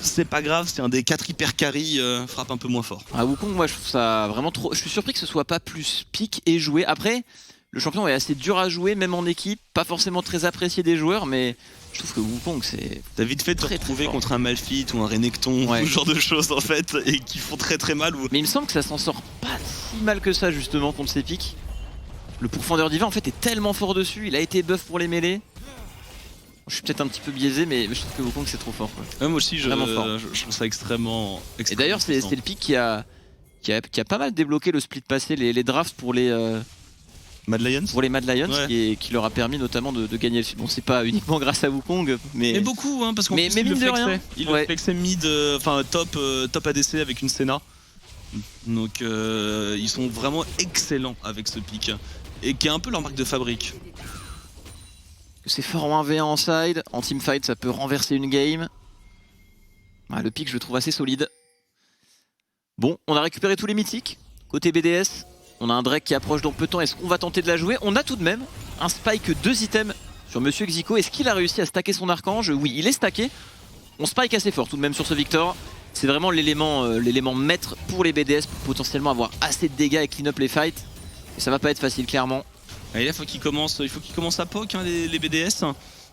c'est pas grave, c'est un des 4 hyper carry frappe un peu moins fort. Ah, Wukong, moi je trouve ça vraiment trop. Je suis surpris que ce soit pas plus pique et joué. Après, le champion est assez dur à jouer, même en équipe, pas forcément très apprécié des joueurs, mais je trouve que Wukong c'est... T'as vite fait de te retrouver contre un Malphite ou un Renekton, ce genre de choses en fait, et qui font très très mal. Mais il me semble que ça s'en sort pas si mal que ça justement contre ces pics. Le Pourfendeur Divin en fait est tellement fort dessus, il a été buff pour les mêlées. Je suis peut-être un petit peu biaisé, mais je trouve que Wukong c'est trop fort quoi. Ouais, moi aussi je trouve ça extrêmement et d'ailleurs c'est le pic qui a pas mal débloqué le split passé, les drafts pour les... Mad Lions. Pour les Mad Lions, ouais. qui leur a permis notamment de gagner. Bon, c'est pas uniquement grâce à Wukong, mais beaucoup, hein, parce qu'en plus, il le flexait mid, enfin top ADC avec une Senna. Donc ils sont vraiment excellents avec ce pick et qui est un peu leur marque de fabrique. C'est fort en 1v1 en side, en teamfight ça peut renverser une game. Ah, le pic je le trouve assez solide. Bon, on a récupéré tous les mythiques. Côté BDS, on a un Drake qui approche dans peu de temps. Est-ce qu'on va tenter de la jouer? On a tout de même un spike 2 items sur Monsieur Xico. Est-ce qu'il a réussi à stacker son archange? Oui, il est stacké. On spike assez fort tout de même sur ce Victor. C'est vraiment l'élément maître pour les BDS pour potentiellement avoir assez de dégâts et clean up les fights. Et ça va pas être facile clairement. Et là, il faut qu'ils commencent à poke hein, les BDS.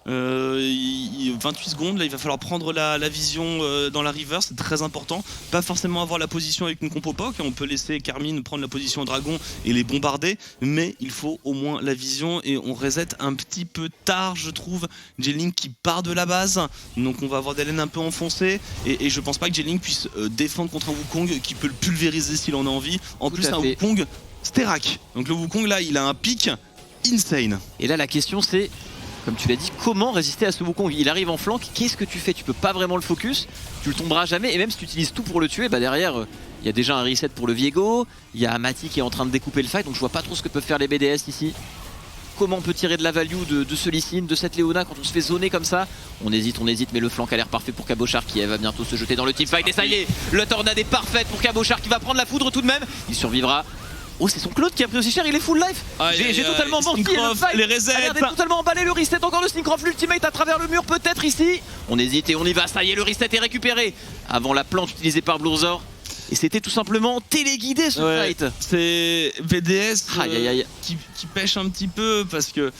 28 secondes, là il va falloir prendre la vision dans la river, c'est très important. Pas forcément avoir la position avec une compo poke, on peut laisser Carmine prendre la position dragon et les bombarder, mais il faut au moins la vision et on reset un petit peu tard je trouve. J-Link qui part de la base, donc on va avoir des lanes un peu enfoncées et je pense pas que J-Link puisse défendre contre un Wukong qui peut le pulvériser s'il en a envie. En plus un Wukong Sterak, donc le Wukong là il a un pic insane. Et là la question c'est, comme tu l'as dit, comment résister à ce Wukong? Il arrive en flank, qu'est-ce que tu fais? Tu peux pas vraiment le focus, tu le tomberas jamais, et même si tu utilises tout pour le tuer, bah derrière il y a déjà un reset pour le Viego, il y a Mati qui est en train de découper le fight, donc je vois pas trop ce que peuvent faire les BDS ici. Comment on peut tirer de la value de ce Lee Sin, de cette Leona quand on se fait zoner comme ça? On hésite, mais le flank a l'air parfait pour Cabochard qui va bientôt se jeter dans le teamfight, et ça y est, le tornade est parfaite pour Cabochard qui va prendre la foudre tout de même, il survivra. Oh, c'est son Claude qui a pris aussi cher, il est full life. J'ai totalement menti, le fight les resets. a l'air d'être totalement emballé, le reset encore de Syncroft, l'ultimate à travers le mur peut-être ici. On hésite et on y va, ça y est, le reset est récupéré avant la plante utilisée par Blurzor. Et c'était tout simplement téléguidé ce fight. C'est VDS qui pêche un petit peu parce que...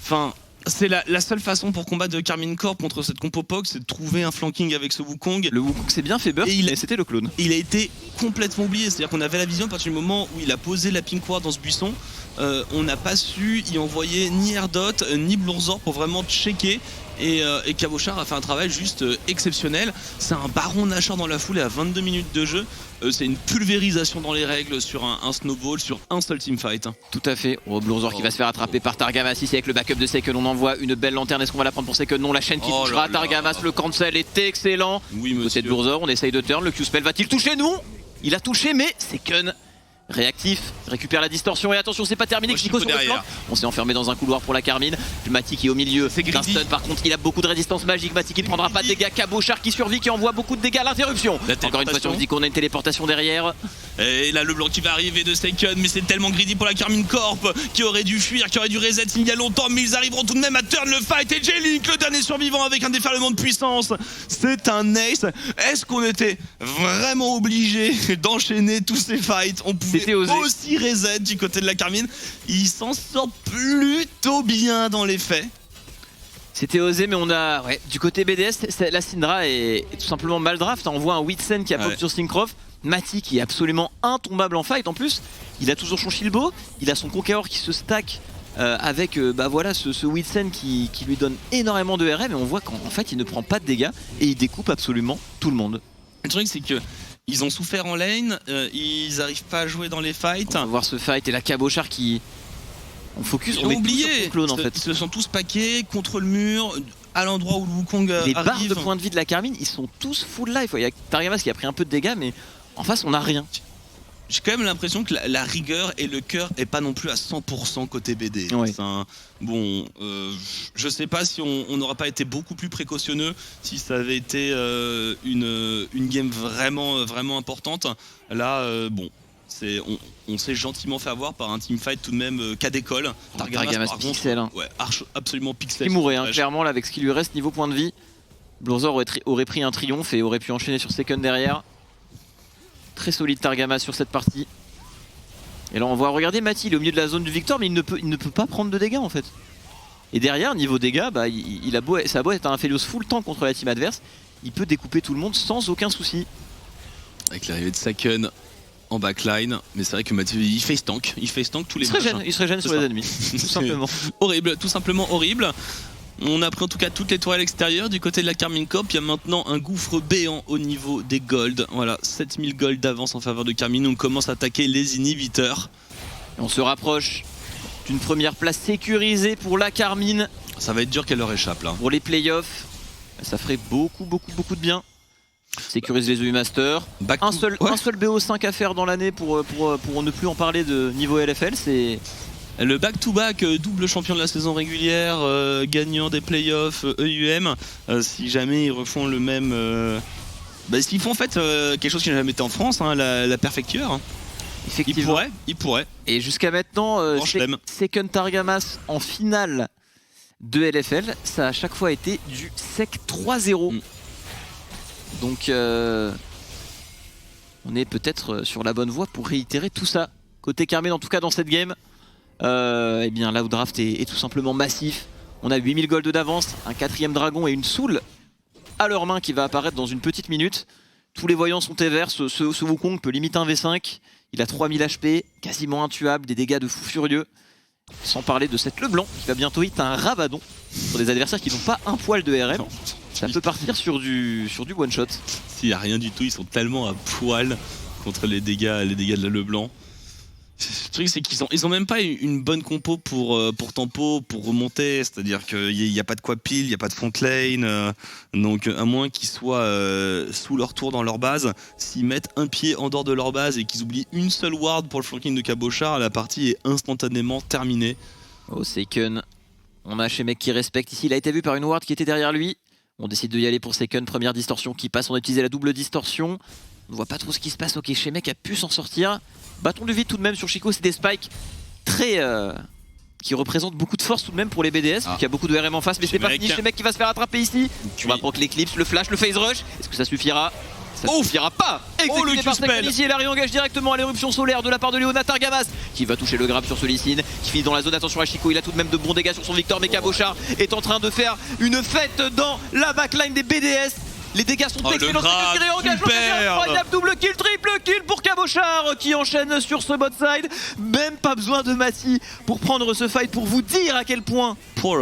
Enfin... C'est la seule façon pour combattre Carmine Corp contre cette compo POC, c'est de trouver un flanking avec ce Wukong. Le Wukong s'est bien fait burst, et c'était le clone. Il a été complètement oublié, c'est-à-dire qu'on avait la vision à partir du moment où il a posé la pink ward dans ce buisson. On n'a pas su y envoyer ni Erdot ni Blurzor pour vraiment checker. Et Cabochard a fait un travail juste exceptionnel. C'est un baron Nashor dans la foule et à 22 minutes de jeu. C'est une pulvérisation dans les règles sur un snowball, sur un seul teamfight. Tout à fait. Blurzor qui va se faire attraper par Targamas ici avec le backup de Seken. On envoie une belle lanterne. Est-ce qu'on va la prendre pour Seken? Non, la chaîne qui touchera Targamas. Le cancel est excellent. Oui, côté de Blurzor, on essaye de turn. Le Q-spell va-t-il toucher? Non, il a touché, mais Seken réactif, récupère la distorsion et attention, c'est pas terminé. Xico sur le flanc. On s'est enfermé dans un couloir pour la Carmine. Mati qui est au milieu d'un stun, par contre il a beaucoup de résistance magique. Mati qui ne prendra pas de dégâts. Cabochard qui survit, qui envoie beaucoup de dégâts. L'interruption. Encore une fois on se dit qu'on a une téléportation derrière. Et là le blanc qui va arriver de Seiken, mais c'est tellement greedy pour la Carmine Corp qui aurait dû fuir, qui aurait dû reset il y a longtemps, mais ils arriveront tout de même à turn le fight. Et J-Link, le dernier survivant avec un déferlement de puissance. C'est un ace. Est-ce qu'on était vraiment obligé d'enchaîner tous ces fights? On pouvait aussi reset du côté de la Carmine. Il s'en sort plutôt bien dans les faits. C'était osé, mais on a... Ouais, du côté BDS, la Syndra est tout simplement mal draft. On voit un Whitsen qui a pop sur Syncroft. Mati qui est absolument intombable en fight. En plus, il a toujours son Shilbo. Il a son Conqueror qui se stack avec voilà, ce Whitsen qui lui donne énormément de RM. Et on voit qu'en fait, il ne prend pas de dégâts et il découpe absolument tout le monde. Le truc, c'est que ils ont souffert en lane, ils n'arrivent pas à jouer dans les fights. On va voir ce fight et la Cabochard qui... On focus, ils on met oublié. tout sur son clone en fait. Ils se sont tous paqués contre le mur, à l'endroit où le Wukong arrive. Les barres de points de vie de la Carmine, ils sont tous full life. Il y a Targamas qui a pris un peu de dégâts, mais en face on n'a rien. J'ai quand même l'impression que la rigueur et le cœur est pas non plus à 100% côté BD. Ouais. Bon, je sais pas si on n'aurait pas été beaucoup plus précautionneux si ça avait été une game vraiment importante. Là, bon, on s'est gentiment fait avoir par un teamfight tout de même cas d'école. Targamas pixel. Hein. Ouais, absolument pixel. Il mourrait, hein, clairement, là, avec ce qui lui reste niveau point de vie. Blurzor aurait pris un triomphe et aurait pu enchaîner sur Seken derrière. Très solide Targamas sur cette partie. Et là on voit, regardez Mati, il est au milieu de la zone du Victor, mais il ne peut pas prendre de dégâts en fait. Et derrière, niveau dégâts, bah, ça a beau être un Aphelios full temps contre la team adverse, il peut découper tout le monde sans aucun souci. Avec l'arrivée de Saken en backline, mais c'est vrai que Mati il face tank tous les matchs. Il se régène sur les ennemis, tout simplement. Horrible, tout simplement horrible. On a pris en tout cas toutes les tourelles extérieures. Du côté de la Carmine Corp, il y a maintenant un gouffre béant au niveau des golds. Voilà, 7000 gold d'avance en faveur de Carmine. On commence à attaquer les inhibiteurs. Et on se rapproche d'une première place sécurisée pour la Carmine. Ça va être dur qu'elle leur échappe là. Pour les playoffs, ça ferait beaucoup de bien. Sécurise les EU Masters. Un seul BO5 à faire dans l'année pour ne plus en parler de niveau LFL, c'est Le back-to-back, double champion de la saison régulière, gagnant des playoffs EUM, si jamais ils refont le même... s'ils font en fait quelque chose qui n'a jamais été en France, hein, la Perfecture, hein. Effectivement. Il pourrait. Et jusqu'à maintenant, Second Targamas en finale de LFL, ça a à chaque fois été du sec 3-0. Donc on est peut-être sur la bonne voie pour réitérer tout ça. Côté Carmine, en tout cas dans cette game, eh bien l'outdraft est tout simplement massif. On a 8000 gold d'avance, un 4ème dragon et une soul à leur main qui va apparaître dans une petite minute. Tous les voyants sont verts, ce Wukong peut limiter un V5. Il a 3000 HP, quasiment intuable, des dégâts de fou furieux. Sans parler de cette Leblanc qui va bientôt hit un Rabadon pour des adversaires qui n'ont pas un poil de RM. Non. Ça peut partir sur du one shot. S'il n'y a rien du tout, ils sont tellement à poil contre les dégâts de la Leblanc. Le truc c'est qu'ils ont même pas une bonne compo pour tempo, pour remonter, c'est-à-dire qu'il n'y a pas de quoi pile, il n'y a pas de front lane, donc à moins qu'ils soient sous leur tour dans leur base, s'ils mettent un pied en dehors de leur base et qu'ils oublient une seule ward pour le flanking de Cabochard, la partie est instantanément terminée. Oh Seiken, on a Shemek qui respecte ici, il a été vu par une ward qui était derrière lui, on décide de y aller pour Seiken, première distorsion qui passe, on a utilisé la double distorsion, on ne voit pas trop ce qui se passe, ok Shemek a pu s'en sortir. Bâton de vide tout de même sur Chico, c'est des spikes très qui représentent beaucoup de force tout de même pour les BDS, vu qu'il y a beaucoup de RM en face, mais c'est pas fini, Shemek qui va se faire attraper ici. On va prendre l'éclipse, le flash, le phase rush, est-ce que ça suffira? Ça suffira pas. Exécuté par Seiken ici et la réengage directement à l'éruption solaire de la part de Leona Targamas qui va toucher le grab sur ce Lee Sin, qui finit dans la zone. Attention à Chico, il a tout de même de bons dégâts sur son Victor, mais Cabochard est en train de faire une fête dans la backline des BDS. Les dégâts sont excellents, c'est qui réengage, incroyable double kill, triple kill pour Cabochard qui enchaîne sur ce bot side. Même pas besoin de Massy pour prendre ce fight, pour vous dire à quel point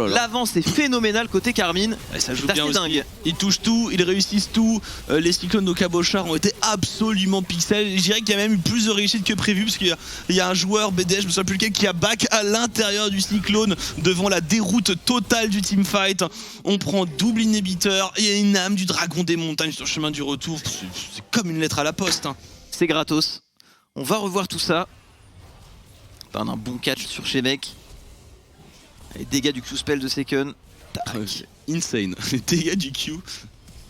l'avance est phénoménale côté Carmine. Et ça joue bien aussi. Dingue. Ils touchent tout, ils réussissent tout. Les cyclones de Cabochard ont été absolument pixels. Je dirais qu'il y a même eu plus de réussite que prévu parce qu'il y a un joueur BDS, je me souviens plus lequel, qui a back à l'intérieur du cyclone devant la déroute totale du teamfight. On prend double inhibiteur, il y a une âme du dragon des montagnes sur le chemin du retour, c'est comme une lettre à la poste, hein. C'est gratos. On va revoir tout ça. Un bon catch sur Shemek. Les dégâts du Q-spell de Seiken. Insane. Les dégâts du Q.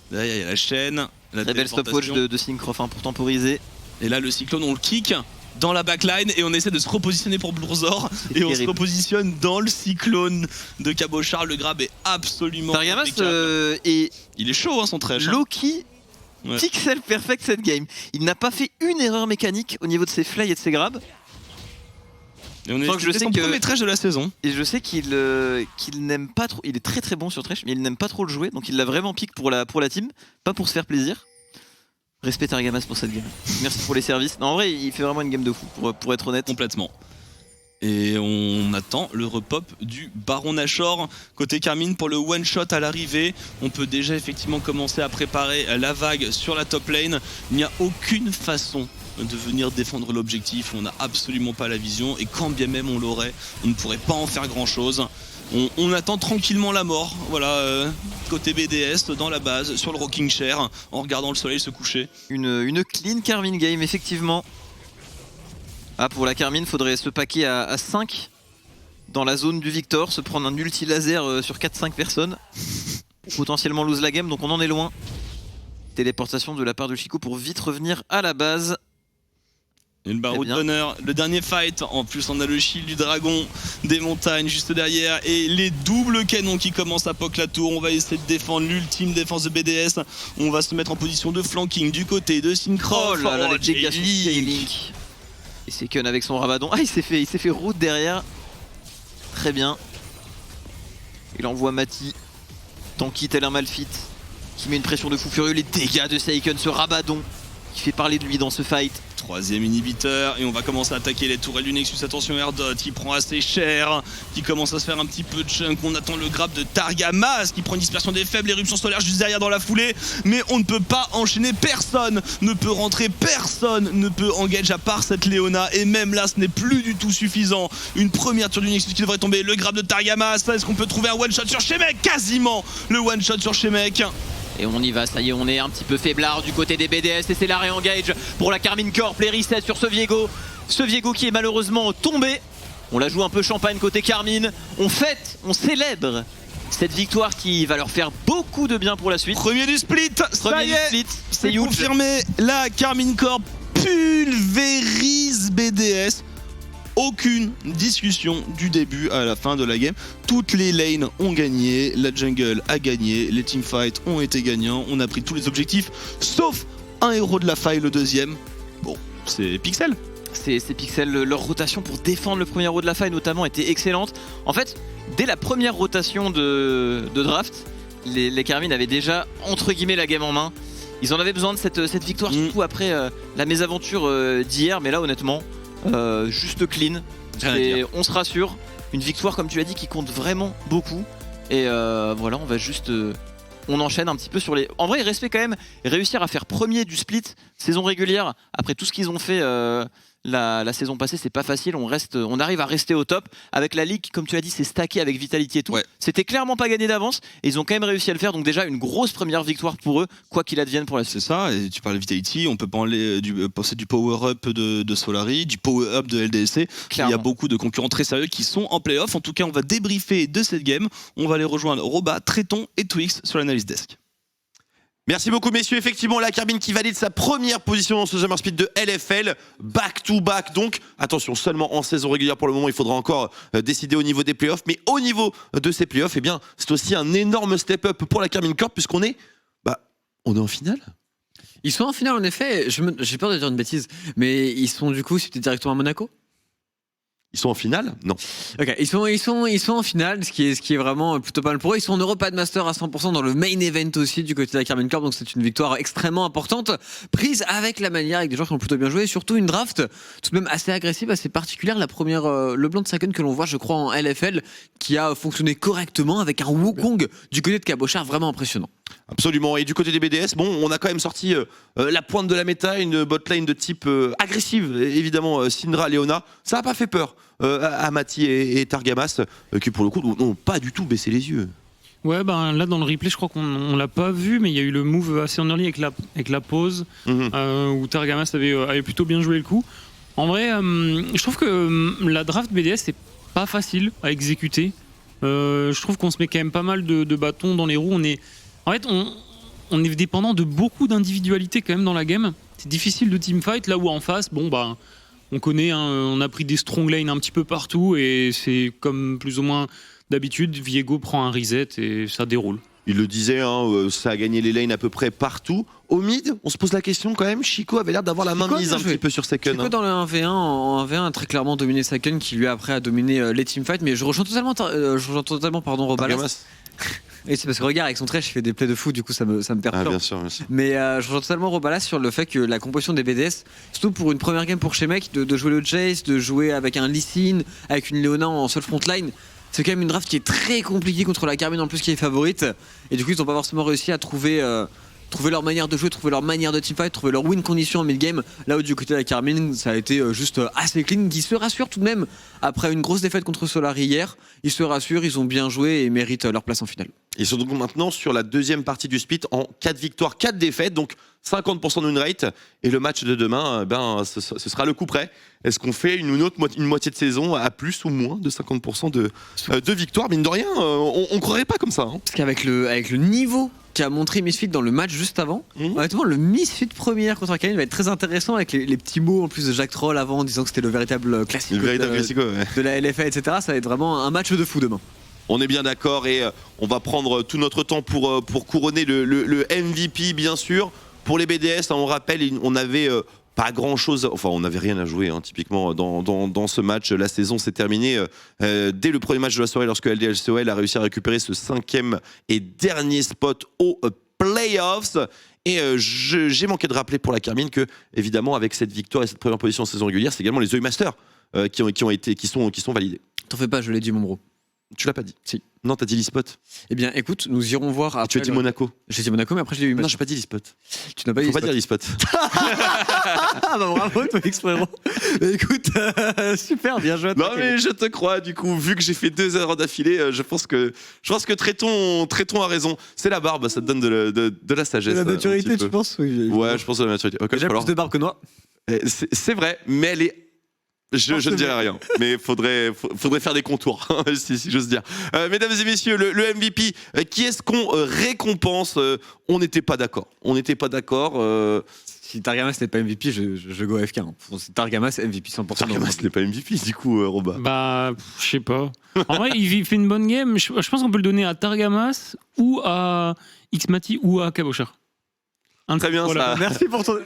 Derrière il y a la chaîne. La très belle stopwatch de Syncroft pour temporiser. Et là le cyclone on le kick dans la backline et on essaie de se repositionner pour Blurzor et on se repositionne dans le cyclone de Cabochard. Le grab est absolument Targamas et il est chaud, hein, son trash. Loki pixel perfect cette game. Il n'a pas fait une erreur mécanique au niveau de ses flays et de ses grabs. Et on est son premier trash de la saison. Et je sais qu'il n'aime pas trop. Il est très très bon sur trash, mais il n'aime pas trop le jouer. Donc il l'a vraiment pick pour la team, pas pour se faire plaisir. Respect Targamas pour cette game. Merci pour les services. Non, en vrai, il fait vraiment une game de fou, pour être honnête. Complètement. Et on attend le repop du Baron Nashor côté Carmine pour le one shot à l'arrivée. On peut déjà effectivement commencer à préparer la vague sur la top lane. Il n'y a aucune façon de venir défendre l'objectif. On n'a absolument pas la vision et quand bien même on l'aurait, on ne pourrait pas en faire grand chose. On attend tranquillement la mort, voilà, côté BDS, dans la base, sur le rocking chair, en regardant le soleil se coucher. Une clean Carmine game, effectivement. Ah, pour la Carmine, faudrait se paquer à 5 dans la zone du Victor, se prendre un ulti laser sur 4-5 personnes. Potentiellement lose la game, donc on en est loin. Téléportation de la part de Chico pour vite revenir à la base. Et le barreau d'honneur, le dernier fight, en plus on a le shield du dragon des montagnes juste derrière et les doubles canons qui commencent à poke la tour. On va essayer de défendre l'ultime défense de BDS. On va se mettre en position de flanking du côté de Syncroft. Oh là là, les dégâts sur Link. Et Seiken avec son Rabadon. Ah, il s'est fait route derrière. Très bien. Il envoie Mati, tanky tel un Malphite, qui met une pression de fou furieux. Les dégâts de Seiken, ce Rabadon qui fait parler de lui dans ce fight. Troisième inhibiteur et on va commencer à attaquer les tourelles du Nexus. Attention Erdot qui prend assez cher, qui commence à se faire un petit peu de chunk. On attend le grab de Targamas qui prend une dispersion des faibles, éruption solaire juste derrière dans la foulée. Mais on ne peut pas enchaîner, personne ne peut rentrer, personne ne peut engage à part cette Leona. Et même là ce n'est plus du tout suffisant. Une première tour du Nexus qui devrait tomber, le grab de Targamas. Est-ce qu'on peut trouver un one shot sur Shemek? Quasiment le one shot sur Shemek. Et on y va, ça y est, on est un petit peu faiblard du côté des BDS et c'est la réengage pour la Carmine Corp, les resets sur ce Viego. Ce Viego qui est malheureusement tombé. On la joue un peu champagne côté Carmine. On fête, on célèbre cette victoire qui va leur faire beaucoup de bien pour la suite. Premier du split, ça y est, c'est c'est confirmé. La Carmine Corp pulvérise BDS. Aucune discussion du début à la fin de la game. Toutes les lanes ont gagné, la jungle a gagné, les teamfights ont été gagnants, on a pris tous les objectifs, sauf un héros de la faille, le deuxième. Bon, c'est Pixel. C'est Pixel, leur rotation pour défendre le premier héros de la faille notamment était excellente. En fait, dès la première rotation de draft, les Carmine avaient déjà entre guillemets la game en main. Ils en avaient besoin de cette victoire, surtout après la mésaventure d'hier, mais là honnêtement, juste clean. Et on se rassure, une victoire comme tu l'as dit qui compte vraiment beaucoup. Et voilà, on va juste... on enchaîne un petit peu sur les... En vrai, respect quand même, réussir à faire premier du split saison régulière, après tout ce qu'ils ont fait la saison passée, c'est pas facile. On arrive à rester au top. Avec la ligue, comme tu as dit, c'est stacké avec Vitality et tout. Ouais. C'était clairement pas gagné d'avance et ils ont quand même réussi à le faire. Donc déjà, une grosse première victoire pour eux, quoi qu'il advienne pour la suite. C'est ça, et tu parles de Vitality, on peut penser du power-up de Solari, du power-up de LDLC. Clairement. Il y a beaucoup de concurrents très sérieux qui sont en play-off. En tout cas, on va débriefer de cette game. On va aller rejoindre Roba, Tréton et Twix sur l'analyse desk. Merci beaucoup messieurs, effectivement la Carmine qui valide sa première position dans ce Summer Split de LFL, back to back donc, attention seulement en saison régulière pour le moment, il faudra encore décider au niveau des playoffs, mais au niveau de ces playoffs, eh bien c'est aussi un énorme step up pour la Carmine Corp puisqu'on est, on est en finale. Ils sont en finale en effet, j'ai peur de dire une bêtise, mais ils sont du coup c'était directement à Monaco. Ils sont en finale? Non. Ok, ils sont en finale, ce qui est vraiment plutôt pas mal pour eux. Ils sont en Europa Master à 100% dans le main event aussi du côté de la Carmine Corp, donc c'est une victoire extrêmement importante, prise avec la manière, avec des joueurs qui ont plutôt bien joué, et surtout une draft tout de même assez agressive, assez particulière. La première, le Blanc de Saken que l'on voit, je crois, en LFL, qui a fonctionné correctement avec un Wukong du côté de Cabochard vraiment impressionnant. Absolument, et du côté des BDS, bon, on a quand même sorti la pointe de la méta, une botlane de type agressive, évidemment, Syndra, Leona. Ça n'a pas fait peur à Mati et Targamas, qui pour le coup n'ont pas du tout baissé les yeux. Ouais, ben là dans le replay, je crois qu'on l'a pas vu, mais il y a eu le move assez en early avec la pause, où Targamas avait plutôt bien joué le coup. En vrai, je trouve que la draft BDS, c'est pas facile à exécuter. Je trouve qu'on se met quand même pas mal de bâtons dans les roues. En fait, on est dépendant de beaucoup d'individualité quand même dans la game. C'est difficile de teamfight, là où en face, bon bah, on connaît, hein, on a pris des strong lanes un petit peu partout et c'est comme plus ou moins d'habitude, Viego prend un reset et ça déroule. Il le disait, hein, ça a gagné les lanes à peu près partout. Au mid, on se pose la question quand même, Chico avait l'air d'avoir la main mise un petit peu sur Saken. Chico dans le 1v1, en 1v1 a très clairement dominé Saken, qui lui après a dominé les teamfights, mais je rejoins totalement Robalas. Et c'est parce que regarde, avec son trèche, il fait des plays de fou, du coup ça me perturbe. Ah, bien sûr, bien sûr. Mais je rejoins totalement Robalas sur le fait que la composition des BDS, surtout pour une première game pour Shemek, de jouer le Jace, de jouer avec un Lee Sin, avec une Leona en seul frontline, c'est quand même une draft qui est très compliquée contre la Carmine en plus qui est favorite. Et du coup ils n'ont pas forcément réussi à trouver leur manière de jouer, trouver leur manière de teamfight, trouver leur win condition en mid-game. Là où du côté de la Carmine, ça a été juste assez clean, qui se rassure tout de même après une grosse défaite contre Solari hier. Ils se rassurent, ils ont bien joué et méritent leur place en finale. Ils sont donc maintenant sur la deuxième partie du split en 4 victoires, 4 défaites, donc 50% de win rate. Et le match de demain, ce sera le coup près. Est-ce qu'on fait une moitié de saison à plus ou moins de 50% de victoires? Mine de rien, on croirait pas comme ça. Hein. Parce qu'avec le niveau qu'a montré Misfit dans le match juste avant, honnêtement, le Misfit première contre Arcane va être très intéressant avec les petits mots en plus de Jacques Troll avant, en disant que c'était le véritable classique de la LFA, etc. Ça va être vraiment un match de fou demain. On est bien d'accord et on va prendre tout notre temps pour couronner le MVP bien sûr. Pour les BDS, on rappelle, on avait pas grand chose, enfin on n'avait rien à jouer hein, typiquement dans ce match. La saison s'est terminée dès le premier match de la soirée lorsque LDLCOL a réussi à récupérer ce 5e et dernier spot aux playoffs. Et j'ai manqué de rappeler pour la Carmine que évidemment avec cette victoire et cette première position en saison régulière, c'est également les Eux Masters qui sont validés. T'en fais pas, je l'ai dit mon bro. Tu l'as pas dit? Si. Non, t'as dit l'e-spot. Eh bien, écoute, nous irons voir après. Tu as dit Monaco. J'ai dit Monaco, mais après, j'ai dit. Non, j'ai pas dit l'e-spot. Tu n'as pas dit. Faut pas dire l'e-spot. Ah bah bravo, toi, frérot. Écoute, super, bien joué. Non, mais je te crois, du coup, vu que j'ai fait 2 erreurs d'affilée, je pense que Tréton a raison. C'est la barbe, ça te donne de la sagesse. De la maturité, tu penses? Oui. Ouais, je pense de la maturité. Okay, déjà plus de barbe que moi. C'est vrai, mais elle est Je ne dirai rien, mais faudrait faire des contours, si j'ose dire. Mesdames et messieurs, le MVP, qui est-ce qu'on récompense On n'était pas d'accord. Si Targamas n'est pas MVP, je go AFK. Hein. Si Targamas MVP 100%. Targamas n'est pas MVP, du coup, Roba. Bah, je sais pas. En vrai, il fait une bonne game. Je pense qu'on peut le donner à Targamas ou à Xmati ou à Cabochard. Très bien, ça. Merci pour ton.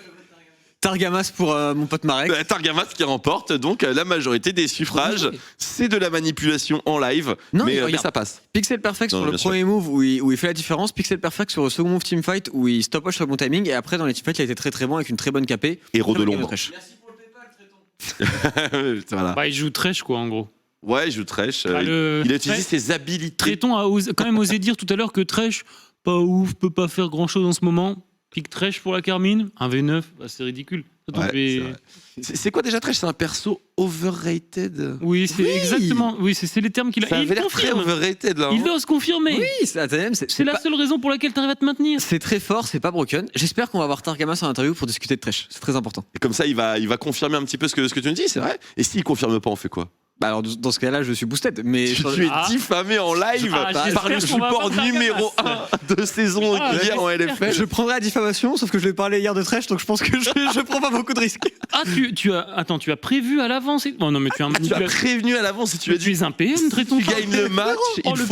Targamas pour mon pote Marek. Targamas qui remporte donc la majorité des suffrages. Oui. C'est de la manipulation en live, mais ça passe. Pixel Perfect sur le premier move où il fait la différence. Pixel Perfect sur le second move teamfight où il stopwatch sur le bon timing. Et après, dans les teamfights, il a été très très bon avec une très bonne KP. Héros de l'ombre. Merci pour le PayPal, Tréton. Voilà. Bah, il joue Thresh, quoi, en gros. Ouais, il joue Thresh. Il a utilisé ses habilités. Tréton a quand même osé dire tout à l'heure que Thresh, pas ouf, peut pas faire grand chose en ce moment. Pick Thresh pour la Carmine, un V9, bah, c'est ridicule. Ouais, c'est quoi déjà Thresh? C'est un perso overrated? Oui, c'est exactement. Oui, c'est les termes qu'il a. Ça avait l'air très overrated là. Il doit se confirmer. Oui, c'est la seule raison pour laquelle tu arrives à te maintenir. C'est très fort, c'est pas broken. J'espère qu'on va avoir Targamas en interview pour discuter de Thresh. C'est très important. Et comme ça, il va confirmer un petit peu ce que tu me dis, c'est vrai. Et s'il confirme pas, on fait quoi? Bah alors dans ce cas-là, je suis boosted. Mais tu es diffamé en live par le support numéro 1 de saison régulière en LFL. Je prendrai la diffamation, sauf que je vais parler hier de Thresh, donc je pense que je prends pas beaucoup de risques. Ah, tu as prévu à l'avance. Oh non, mais tu as prévenu à l'avance et tu as dit. Tu es un PM, Tréton. Tu gagnes le match. Oh, le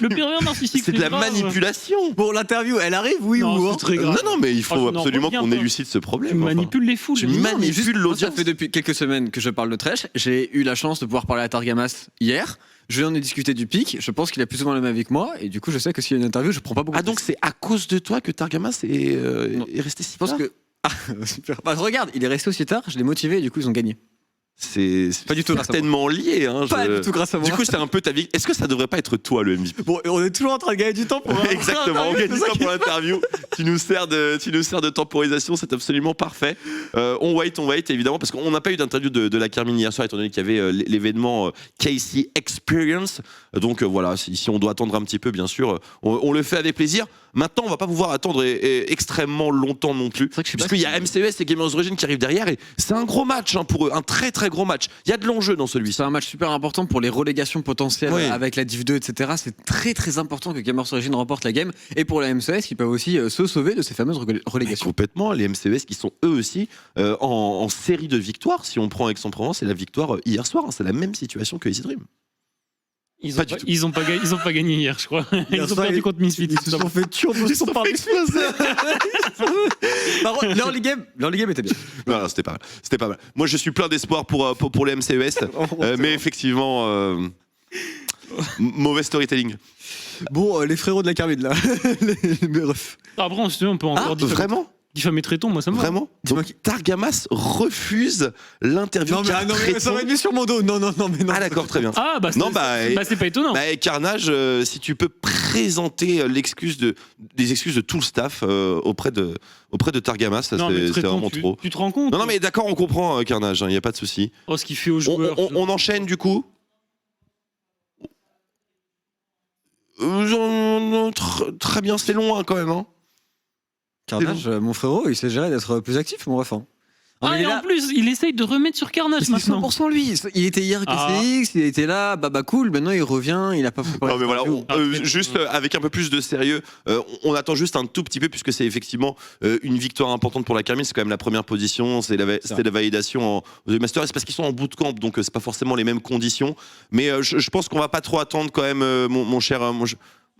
pervers narcissique. C'est de la manipulation. Bon, l'interview, elle arrive, oui ou non? Non, mais il faut absolument qu'on élucide ce problème. Tu manipules les foules. Tu manipules l'audience. Ça fait depuis quelques semaines que je parle de Thresh. J'ai eu la chance de pouvoir parler à Targamas hier. Je lui en ai discuté du pic. Je pense qu'il a plus ou moins le même avis que moi. Et du coup, je sais que s'il y a une interview, je prends pas beaucoup. Ah, donc c'est à cause de toi que Targamas est resté si tard? Je pense que. Ah, super. Bah, regarde, il est resté aussi tard. Je l'ai motivé et du coup, ils ont gagné. C'est pas du tout certainement lié. Hein, pas du tout grâce à moi. Du coup, c'est un peu ta vie. Est-ce que ça devrait pas être toi le MVP? Bon, on est toujours en train de gagner du temps pour. Exactement, on gagne du temps pour l'interview. Tu nous sers de temporisation, c'est absolument parfait. On wait évidemment parce qu'on n'a pas eu d'interview de la Carmine hier soir étant donné qu'il y avait l'événement KC Experience. Donc voilà, si on doit attendre un petit peu, bien sûr, on le fait avec plaisir. Maintenant, on va pas pouvoir attendre extrêmement longtemps non plus, puisqu'il y a MCES et Gamers Origin qui arrivent derrière et c'est un gros match pour eux, un très très gros match. Il y a de l'enjeu dans celui-ci. C'est un match super important pour les relégations potentielles avec la Div 2, etc. C'est très très important que Gamers Origin remporte la game et pour la MCES qui peuvent aussi se sauver de ces fameuses relégations. Complètement, les MCES qui sont eux aussi en série de victoires. Si on prend Aix-en-Provence, c'est la victoire hier soir, c'est la même situation que Easy Dream. Ils ont pas gagné hier, je crois. Ils ont perdu contre Misfits. Ils se sont fait turbo par Misfits. Par contre, l'early game était bien. Non, c'était pas mal. Moi, je suis plein d'espoir pour les MCES, mais effectivement, mauvais storytelling. Bon, les frérots de la Carmine là, les refs. Après, on peut encore vraiment diffamer Tréton, moi ça me va. Vraiment? Donc, Targamas refuse l'interview. Non, mais ça va être mis sur mon dos. Non. Ah, d'accord, très bien. Ah, bah c'est pas étonnant. Bah, Carnage, si tu peux présenter des excuses de tout le staff auprès de Targamas, ça c'est vraiment trop. Tu te rends compte? Non, mais d'accord, on comprend, Carnage, il n'y a pas de souci. Oh, ce qu'il fait aux joueurs. On enchaîne du coup. Très bien, c'est long quand même. Hein. Carnage, mon frérot, il s'est géré d'être plus actif, mon ref. Et en plus, il essaye de remettre sur Carnage maintenant. 100% lui. Il était hier KCX, il était là, baba cool. Maintenant, il revient, il a pas préparé. Non, mais voilà, juste avec un peu plus de sérieux, on attend juste un tout petit peu, puisque c'est effectivement une victoire importante pour la Carmine. C'est quand même la première position, c'était la validation en Master. C'est parce qu'ils sont en bootcamp, donc c'est pas forcément les mêmes conditions. Mais je pense qu'on va pas trop attendre quand même,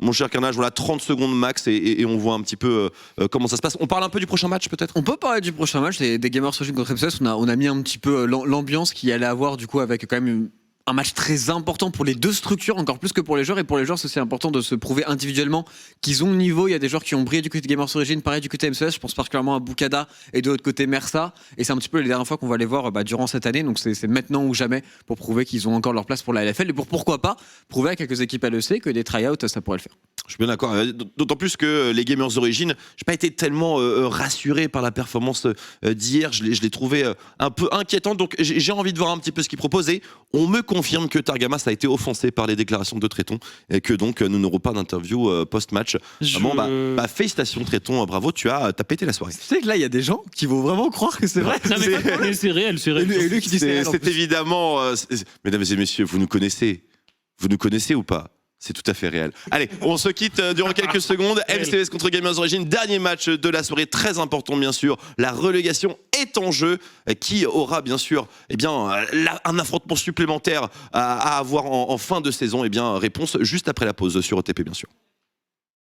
mon cher Carnage, voilà 30 secondes max et on voit un petit peu comment ça se passe. On parle un peu du prochain match peut-être? On peut parler du prochain match, des Gamers Origin contre MCES. On a mis un petit peu l'ambiance qu'il allait avoir du coup avec quand même un match très important pour les deux structures, encore plus que pour les joueurs. Et pour les joueurs, c'est aussi important de se prouver individuellement qu'ils ont le niveau. Il y a des joueurs qui ont brillé du côté de Gamers Origin, pareil du côté MCES. Je pense particulièrement à Bukada et de l'autre côté Mersa. Et c'est un petit peu les dernières fois qu'on va les voir durant cette année. Donc c'est maintenant ou jamais pour prouver qu'ils ont encore leur place pour la LFL et pourquoi pas prouver à quelques équipes LEC que des tryouts, ça pourrait le faire. Je suis bien d'accord. D'autant plus que les Gamers Origins, j'ai pas été tellement rassuré par la performance d'hier. Je l'ai trouvé un peu inquiétant. Donc j'ai envie de voir un petit peu ce qu'ils proposaient. On me confirme que Targamas a été offensé par les déclarations de Tréton et que donc nous n'aurons pas d'interview post-match. Vraiment, félicitations Tréton, bravo, tu as pété la soirée. Tu sais que là, il y a des gens qui vont vraiment croire que c'est vrai. Non, mais c'est réel, c'est réel. Et lui qui dit c'est réel, en C'est plus. évidemment, mesdames et messieurs, vous nous connaissez ou pas? C'est tout à fait réel. Allez, on se quitte durant quelques secondes. MCS contre Gamers Origins, dernier match de la soirée, très important bien sûr. La relégation est en jeu. Qui aura bien sûr un affrontement supplémentaire à avoir en fin de saison? Réponse juste après la pause sur OTP bien sûr.